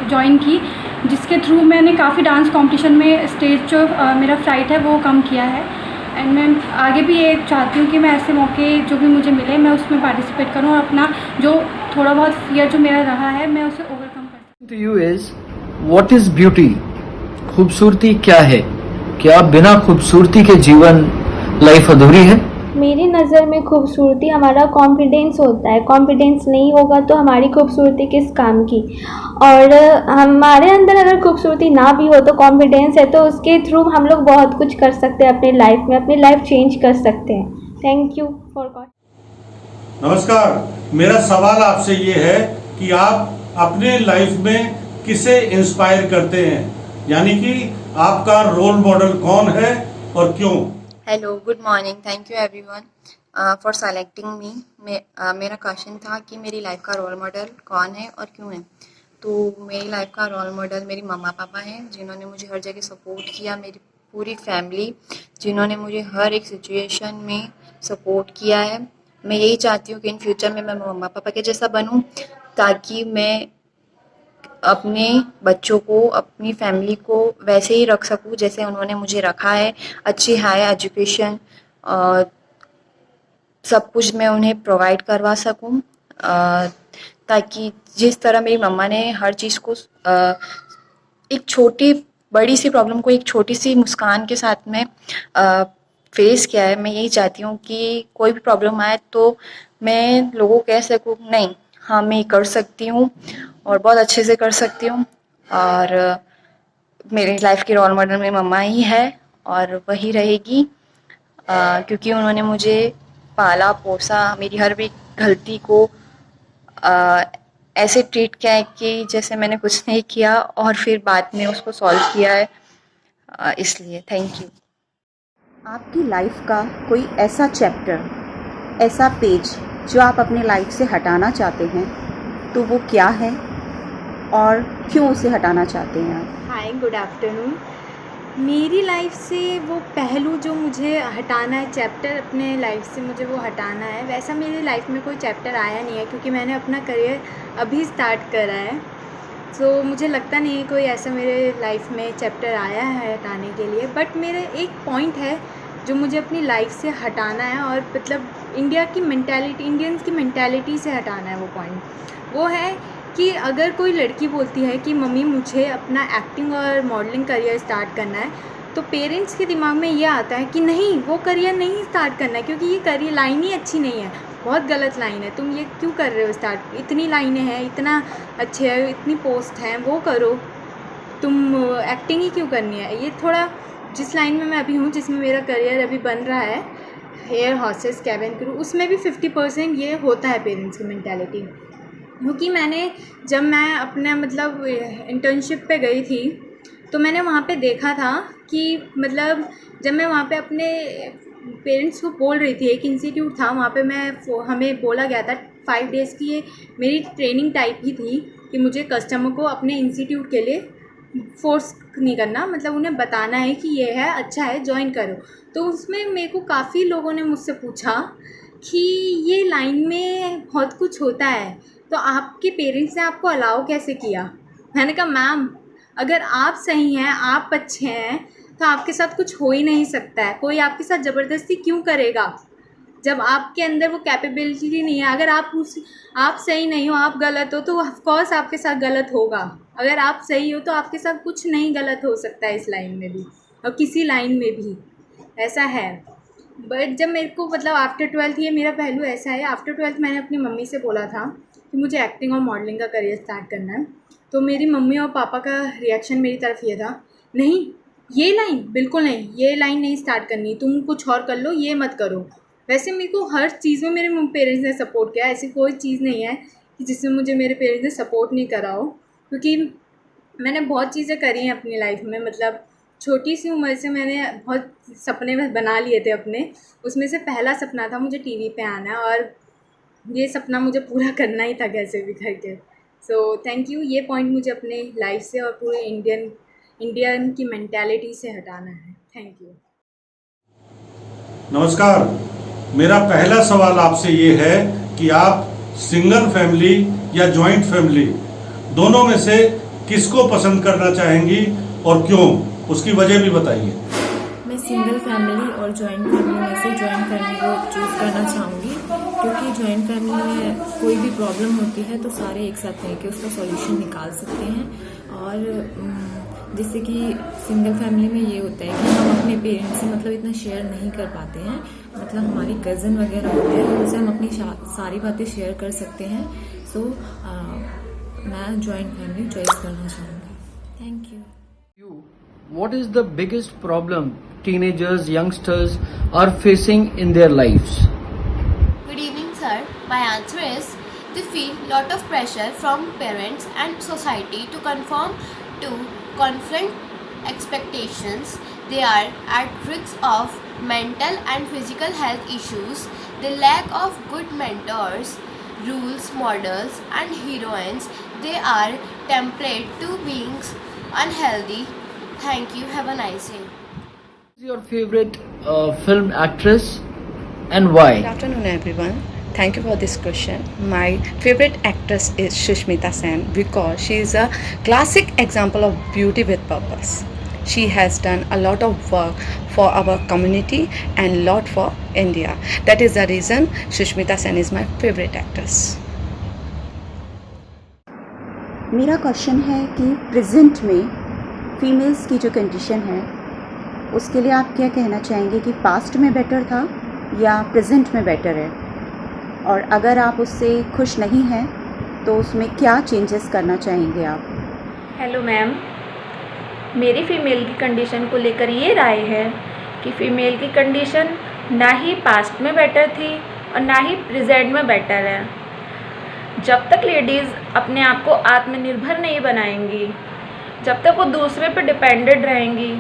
ज्वाइन की, जिसके थ्रू मैंने काफ़ी डांस कंपटीशन में स्टेज जो मेरा फ्लाइट है वो कम किया है। एंड मैं आगे भी ये चाहती हूँ कि मैं ऐसे मौके जो भी मुझे मिले मैं उसमें पार्टिसिपेट करूँ, और अपना जो थोड़ा बहुत फियर जो मेरा रहा है मैं उसे ओवरकम करूँ। To you is, what is beauty? खूबसूरती क्या है? क्या बिना खूबसूरती के जीवन लाइफ अधूरी है? मेरी नज़र में खूबसूरती हमारा कॉन्फिडेंस होता है। कॉन्फिडेंस नहीं होगा तो हमारी खूबसूरती किस काम की। और हमारे अंदर अगर खूबसूरती ना भी हो तो कॉन्फिडेंस है, तो उसके थ्रू हम लोग बहुत कुछ कर सकते हैं अपनी लाइफ में, अपनी लाइफ चेंज कर सकते हैं। Thank you for God. नमस्कार, मेरा सवाल आपसे ये है कि आप अपने लाइफ में किसे इंस्पायर करते हैं, यानी कि आपका रोल मॉडल कौन है और क्यों? Hello, good morning, thank you everyone for selecting me. मेरा क्वेश्चन था कि मेरी लाइफ का रोल मॉडल कौन है और क्यों है। तो मेरी लाइफ का रोल मॉडल मेरी मम्मा पापा हैं, जिन्होंने मुझे हर जगह सपोर्ट किया। मेरी पूरी फैमिली, जिन्होंने मुझे हर एक सिचुएशन में सपोर्ट किया है। मैं यही चाहती हूँ कि इन फ्यूचर में मैं मम्मा पापा के जैसा बनूँ, ताकि मैं अपने बच्चों को, अपनी फैमिली को वैसे ही रख सकूं जैसे उन्होंने मुझे रखा है। अच्छी हाई एजुकेशन और सब कुछ मैं उन्हें प्रोवाइड करवा सकूं, ताकि जिस तरह मेरी मम्मा ने हर चीज़ को एक छोटी बड़ी सी प्रॉब्लम को एक छोटी सी मुस्कान के साथ में फेस किया है। मैं यही चाहती हूँ कि कोई भी प्रॉब्लम आए तो मैं लोगों को कह सकूँ, नहीं, हाँ मैं कर सकती हूँ और बहुत अच्छे से कर सकती हूँ। और मेरी लाइफ की रोल मॉडल मेरी मम्मा ही है और वही रहेगी, क्योंकि उन्होंने मुझे पाला पोसा, मेरी हर एक गलती को ऐसे ट्रीट किया है कि जैसे मैंने कुछ नहीं किया और फिर बाद में उसको सॉल्व किया है। इसलिए थैंक यू। आपकी लाइफ का कोई ऐसा चैप्टर, ऐसा पेज जो आप अपनी लाइफ से हटाना चाहते हैं, तो वो क्या है और क्यों उसे हटाना चाहते हैं आप? हाय, गुड आफ्टरनून। मेरी लाइफ से वो पहलू जो मुझे हटाना है, चैप्टर अपने लाइफ से मुझे वो हटाना है, वैसा मेरी लाइफ में कोई चैप्टर आया नहीं है, क्योंकि मैंने अपना करियर अभी स्टार्ट करा है। तो मुझे लगता नहीं है कोई ऐसा मेरे लाइफ में चैप्टर आया है हटाने के लिए। बट मेरे एक पॉइंट है जो मुझे अपनी लाइफ से हटाना है, और मतलब इंडियंस की मेंटालिटी से हटाना है। वो पॉइंट वो है कि अगर कोई लड़की बोलती है कि मम्मी मुझे अपना एक्टिंग और मॉडलिंग करियर स्टार्ट करना है, तो पेरेंट्स के दिमाग में ये आता है कि नहीं, वो करियर नहीं स्टार्ट करना है, क्योंकि ये करियर लाइन ही अच्छी नहीं है, बहुत गलत लाइन है, तुम ये क्यों कर रहे हो स्टार्ट, इतनी लाइनें हैं, इतना अच्छे है, इतनी पोस्ट हैं, वो करो, तुम एक्टिंग ही क्यों करनी है। ये थोड़ा जिस लाइन में मैं अभी हूँ, जिसमें मेरा करियर अभी बन रहा है, एयर हॉस्टेस, कैबिन क्रू, उसमें भी 50% ये होता है पेरेंट्स की मेंटालिटी। क्योंकि जब मैं अपने मतलब इंटर्नशिप पे गई थी, तो मैंने वहाँ पे देखा था कि मतलब जब मैं वहाँ पे अपने पेरेंट्स को बोल रही थी, एक इंस्टीट्यूट था वहाँ पे, हमें बोला गया था 5 डेज़ की ये मेरी ट्रेनिंग टाइप ही थी कि मुझे कस्टमर को अपने इंस्टीट्यूट के लिए फोर्स नहीं करना, मतलब उन्हें बताना है कि ये है, अच्छा है, ज्वाइन करो। तो उसमें मेरे को काफ़ी लोगों ने मुझसे पूछा कि ये लाइन में बहुत कुछ होता है, तो आपके पेरेंट्स ने आपको अलाउ कैसे किया। मैंने कहा मैम, अगर आप सही हैं, आप अच्छे हैं, तो आपके साथ कुछ हो ही नहीं सकता है। कोई आपके साथ ज़बरदस्ती क्यों करेगा जब आपके अंदर वो कैपेबिलिटी नहीं है। अगर आप सही नहीं हो, आप गलत हो, तो ऑफकोर्स आपके साथ गलत होगा। अगर आप सही हो तो आपके साथ कुछ नहीं गलत हो सकता है इस लाइन में भी, और किसी लाइन में भी ऐसा है। बट जब मेरे को मतलब आफ्टर 12th, ये मेरा पहलू ऐसा है, आफ्टर 12th मैंने अपनी मम्मी से बोला था कि मुझे एक्टिंग और मॉडलिंग का करियर स्टार्ट करना है। तो मेरी मम्मी और पापा का रिएक्शन मेरी तरफ ये था, नहीं, ये लाइन बिल्कुल नहीं, ये लाइन नहीं स्टार्ट करनी, तुम कुछ और कर लो, ये मत करो। वैसे मेरे को हर चीज़ में मेरे पेरेंट्स ने सपोर्ट किया, ऐसी कोई चीज़ नहीं है कि जिसमें मुझे मेरे पेरेंट्स ने सपोर्ट नहीं करा हो, क्योंकि मैंने बहुत चीज़ें करी हैं अपनी लाइफ में। मतलब छोटी सी उम्र से मैंने बहुत सपने बना लिए थे अपने। उसमें से पहला सपना था मुझे टीवी पे आना, और ये सपना मुझे पूरा करना ही था कैसे भी करके। सो थैंक यू, ये पॉइंट मुझे अपने लाइफ से और पूरे इंडियन की मेंटालिटी से हटाना है। Thank you. नमस्कार, मेरा पहला सवाल आपसे ये है कि आप सिंगल फैमिली या जॉइंट फैमिली दोनों में से किसको पसंद करना चाहेंगी और क्यों, उसकी वजह भी बताइए। मैं सिंगल फैमिली और जॉइंट फैमिली में से जॉइंट फैमिली को चूज़ करना चाहूँगी, क्योंकि जॉइंट फैमिली में कोई भी प्रॉब्लम होती है तो सारे एक साथ रह के उसका सॉल्यूशन निकाल सकते हैं। और जैसे कि सिंगल फैमिली में ये होता है कि हम अपने पेरेंट्स से मतलब इतना शेयर नहीं कर पाते हैं, मतलब हमारी कज़न वगैरह होते हैं उनसे हम अपनी सारी बातें शेयर कर सकते हैं। सो मैं जॉइंट फैमिली चॉइस करना चाहूँगी। Thank you. What is the biggest problem teenagers, youngsters are facing in their lives? Good evening, sir. My answer is they feel lot of pressure from parents and society to conform to conflict expectations. They are at risk of mental and physical health issues. The lack of good mentors, rules models and heroines. They are template to being unhealthy. Thank you. Have a nice day. Who is your favorite film actress and why? Good afternoon, everyone. Thank you for this question. My favorite actress is Sushmita Sen because she is a classic example of beauty with purpose. She has done a lot of work for our community and lot for India. That is the reason Sushmita Sen is my favorite actress. मेरा question है कि present में females की जो condition है उसके लिए आप क्या कहना चाहेंगे कि पास्ट में बेटर था या प्रेजेंट में बेटर है, और अगर आप उससे खुश नहीं हैं तो उसमें क्या चेंजेस करना चाहेंगे आप? हेलो मैम, मेरी फ़ीमेल की कंडीशन को लेकर ये राय है कि फ़ीमेल की कंडीशन ना ही पास्ट में बेटर थी और ना ही प्रेजेंट में बेटर है। जब तक लेडीज़ अपने आप को आत्मनिर्भर नहीं बनाएंगी, जब तक वो दूसरे पे डिपेंडेंट रहेंगी,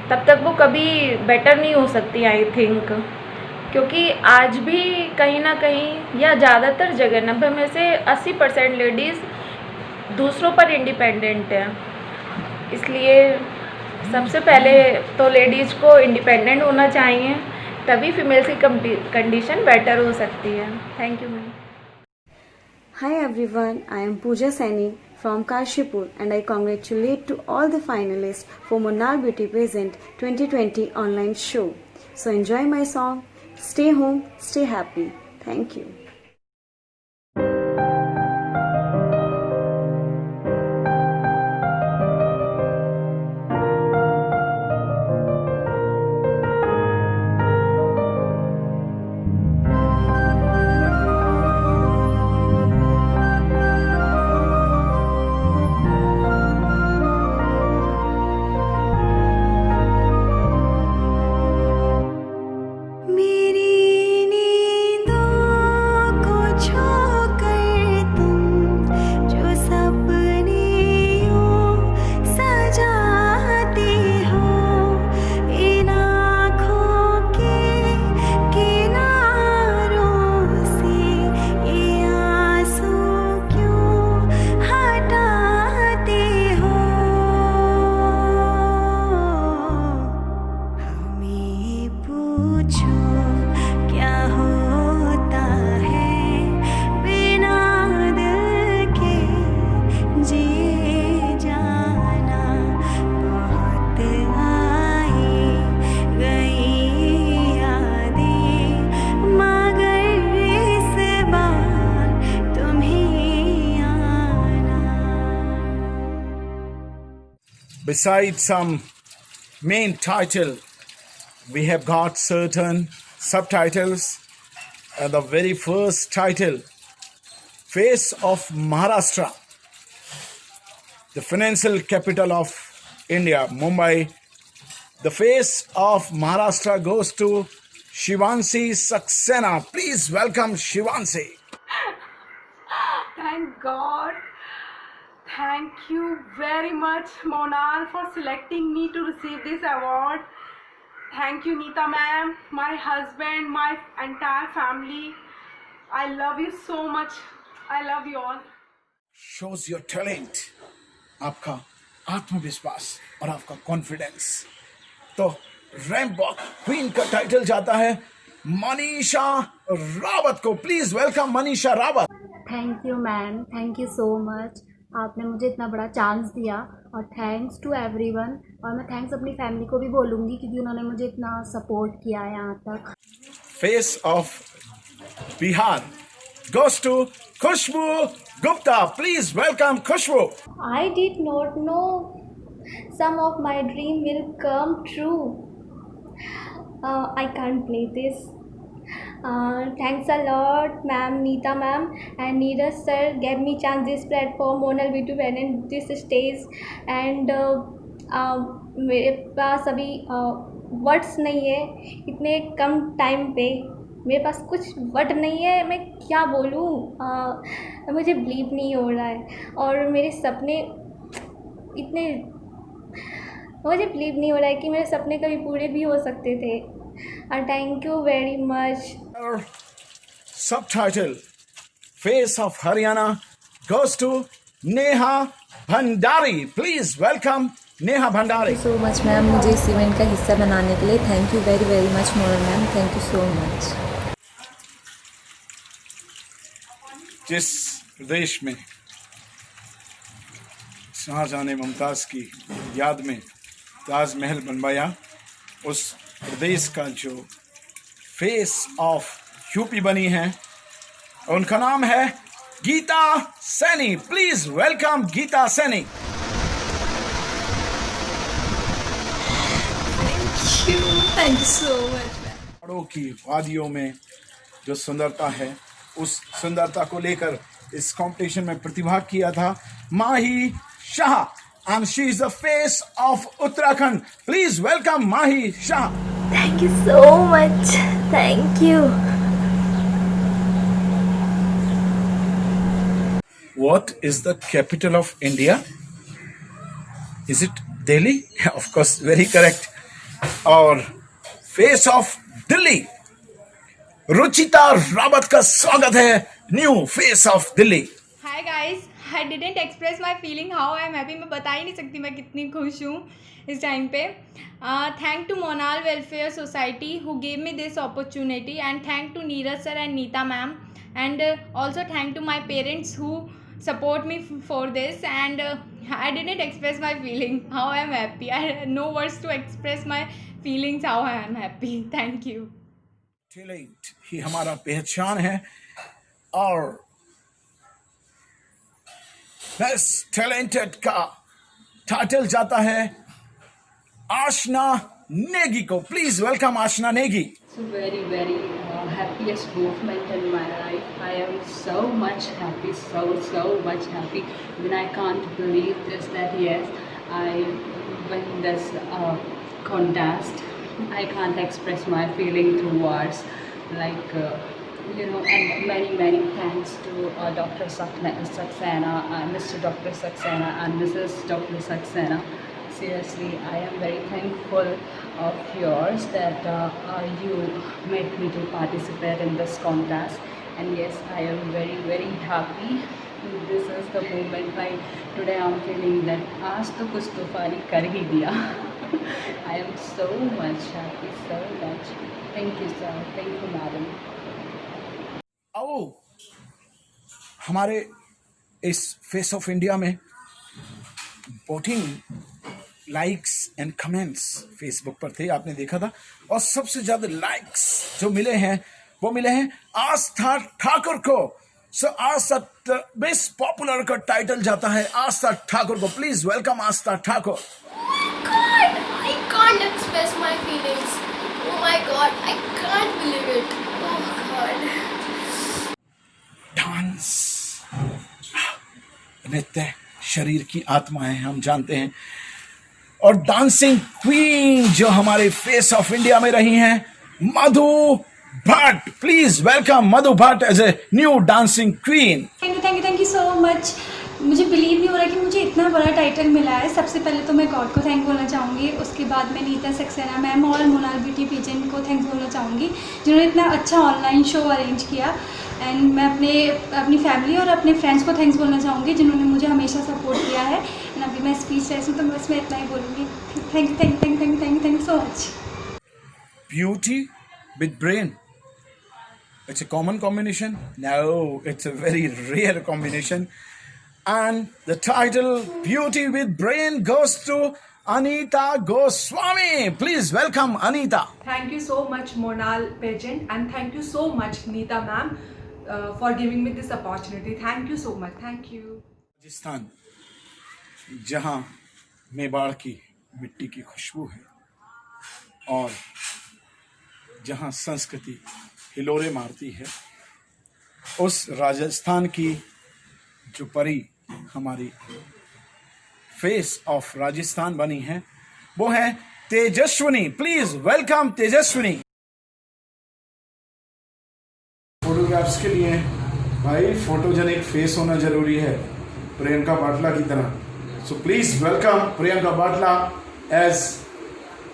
तब तक वो कभी बेटर नहीं हो सकती आई थिंक। क्योंकि आज भी कहीं ना कहीं या ज़्यादातर जगह 90 में से 80% लेडीज़ दूसरों पर इंडिपेंडेंट है। इसलिए सबसे पहले तो लेडीज़ को इंडिपेंडेंट होना चाहिए, तभी फीमेल्स की कंडीशन बेटर हो सकती है। Thank you ma'am. Hi everyone, I am Pooja Saini from Kashipur and I congratulate to all the finalists for Munnar Beauty Present 2020 online show. So enjoy my song, stay home, stay happy. Thank you. Besides some main title, we have got certain subtitles. The very first title, Face of Maharashtra, the financial capital of India, Mumbai. The face of Maharashtra goes to Shivanshi Saxena. Please welcome Shivanshi. Thank God. Thank you very much, Monal, for selecting me to receive this award. Thank you, Neeta ma'am, my husband, my entire family. I love you so much. I love you all. Shows your talent, आपका आत्मविश्वास और आपका confidence. तो ramp walk queen का title जाता है मनीषा रावत को। Please welcome Manisha Rawat. Thank you ma'am, thank you so much. आपने मुझे इतना बड़ा चांस दिया और थैंक्स टू एवरीवन। और मैं थैंक्स अपनी फैमिली को भी बोलूँगी क्योंकि उन्होंने मुझे इतना सपोर्ट किया है यहाँ तक। Face of Bihar goes to Khushbu Gupta. Please welcome Khushbu. I did not know some of my dream will come true. I can't believe this. Thanks a lot, ma'am, Neeta ma'am, and Neeraj sir gave me chance this platform, Monal B2 and this stage, and मेरे पास अभी words नहीं है इतने कम time पे। मेरे पास कुछ word नहीं है, मैं क्या बोलूँ। मुझे बिलीव नहीं हो रहा है और मेरे सपने इतने, मुझे बिलीव नहीं हो रहा है कि मेरे सपने कभी पूरे भी हो सकते थे। Thank you very much. Subtitle Face of Haryana goes to Neha Bhandari. Please welcome Neha Bhandari. So much ma'am, मुझे इस इवेंट का हिस्सा बनाने के लिए thank you very very much Monal ma'am, thank you so much. जिस प्रदेश में शाहजहां ने मुमताज़ की याद में ताजमहल बनवाया, उस प्रदेश का जो फेस ऑफ यूपी बनी है उनका नाम है Geeta Saini. Please welcome Geeta Saini. Thank you so much. पहाड़ों की वादियों में जो सुंदरता है, उस सुंदरता को लेकर इस कंपटीशन में प्रतिभाग किया था Mahi Shah and she is the face of Uttarakhand. Please welcome Mahi Shah. Thank you so much. Thank you. What is the capital of India? Is it Delhi? Of course, very correct. और फेस ऑफ दिल्ली रुचिता रावत का स्वागत है new face of Delhi. Hi guys, I didn't express my feeling how I am happy. मैं बता ही नहीं सकती मैं कितनी खुश हूँ इस टाइम पे। Thank to Monal welfare society who gave me this opportunity and thank to Neeraj sir and Neeta ma'am and also thank to my parents who support me for this and I didn't express my feeling how I am happy. I had no words to express my feelings how I am happy. Thank you. Talent ही हमारा पहचान है और best talented का title जाता है आशना नेगी को। Please welcome Aashna Negi. Very happiest movement in my life. I am so much happy, so much happy. Even I can't believe this that yes, I win this contest. I can't express my feeling through words. Like and many thanks to Dr. Saxena, Mr. Dr. Saxena and Mrs. Dr. Saxena. Seriously, I am very thankful of yours that you made me to participate in this contest. And yes, I am very happy. This is the moment like today I am feeling that आज तो कुछ तूफानी कर ही दिया। I am so much happy, so much. Thank you sir, thank you madam. आओ हमारे इस face of India में voting likes and comments Facebook पर थे, आपने देखा था। और सबसे ज्यादा लाइक्स जो मिले हैं वो मिले हैं आस्था ठाकुर को। सो आस्था बेस्ट पॉपुलर का टाइटल जाता है आस्था ठाकुर को। Please welcome Aastha Thakur. God, I can't express my feelings. Oh my God, I can't believe it. Oh God. Dance, नृत्य शरीर की आत्मा है, हम जानते हैं। और डांसिंग क्वीन जो हमारे फेस ऑफ इंडिया में रही हैं Madhu Bhatt. Please welcome Madhu Bhatt as a new dancing queen. Thank you so much. मुझे बिलीव नहीं हो रहा कि मुझे इतना बड़ा टाइटल मिला है। सबसे पहले तो मैं गॉड को थैंक बोलना चाहूँगी, उसके बाद मैं नीता सक्सेना मैम और मोनाल ब्यूटी पेजेंट को थैंक्स बोलना चाहूँगी जिन्होंने इतना अच्छा ऑनलाइन शो अरेंज किया। एंड मैं अपनी फैमिली और अपने फ्रेंड्स को थैंक्स बोलना चाहूँगी जिन्होंने मुझे हमेशा सपोर्ट किया है। एंड अभी मैं स्पीच लेस हूँ तो बस मैं इतना ही बोलूँगी। Thank you so much. Beauty with brain. It's a common combination? No, it's a very rare combination. And the title Beauty with Brain goes to Anita Goswami. Please welcome Anita. Thank you so much Monal Pageant and thank you so much Neeta ma'am for giving me this opportunity. Thank you so much. Thank you. Rajasthan, जहां मेवाड़ की मिट्टी की खुशबू है और जहां संस्कृति हिलोरे मारती है, उस राजस्थान की जो परी हमारी फेस ऑफ राजस्थान बनी है वो है Tejaswini. Please welcome Tejaswini. Photographs के लिए भाई फोटोजेनिक फेस होना जरूरी है प्रियंका बाटला की तरह. So please welcome Priyanka Batla as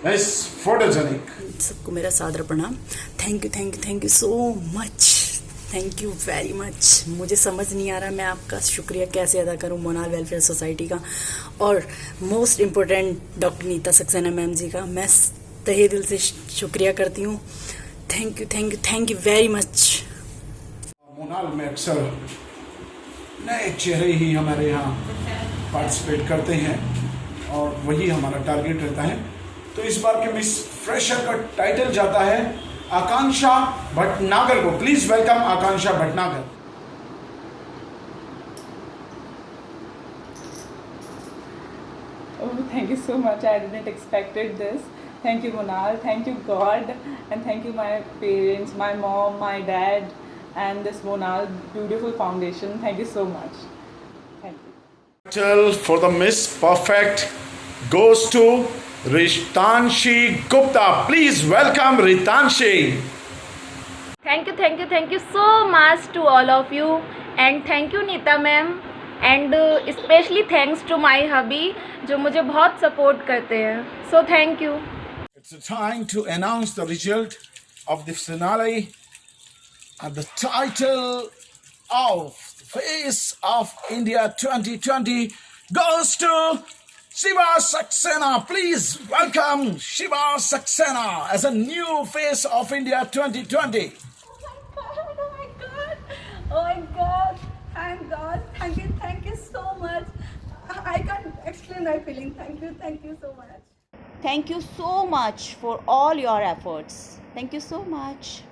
Nice photogenic. सबको मेरा सादर प्रणाम. Thank you so much. Thank you very much. मुझे समझ नहीं आ रहा मैं आपका शुक्रिया कैसे अदा करूं मोनाल वेलफेयर सोसाइटी का और most important doctor Neeta Saxena ma'am ji का. मैं तहे दिल से शुक्रिया करती हूँ. Thank you very much. मोनाल में अक्सर नए चेहरे ही हमारे यहाँ पार्टिसिपेट करते हैं और वही हमारा टारगेट रहता है. तो इस बार के मिस फ्रेशर का टाइटल जाता है आकांक्षा भटनागर को. Please welcome Akanksha Bhatnagar. Oh, thank you so much. I didn't expected this. Thank you, Monal. Thank you, God, and thank you, my parents, my mom, my dad, and this Monal beautiful foundation. Thank you so much. Thank you. Title for the Miss Perfect goes to Ritanshi Gupta. Please welcome Ritanshi. Thank you so much to all of you and thank you Neeta ma'am and especially thanks to my hubby जो मुझे बहुत support करते हैं. So thank you. It's a time to announce the result of the finale and the title of Face of India 2020 goes to Shiva Saxena. Please welcome Shiva Saxena as a new face of India 2020. Oh my God. Thank God. Thank you so much. I can't explain my feeling. Thank you so much. Thank you so much for all your efforts. Thank you so much.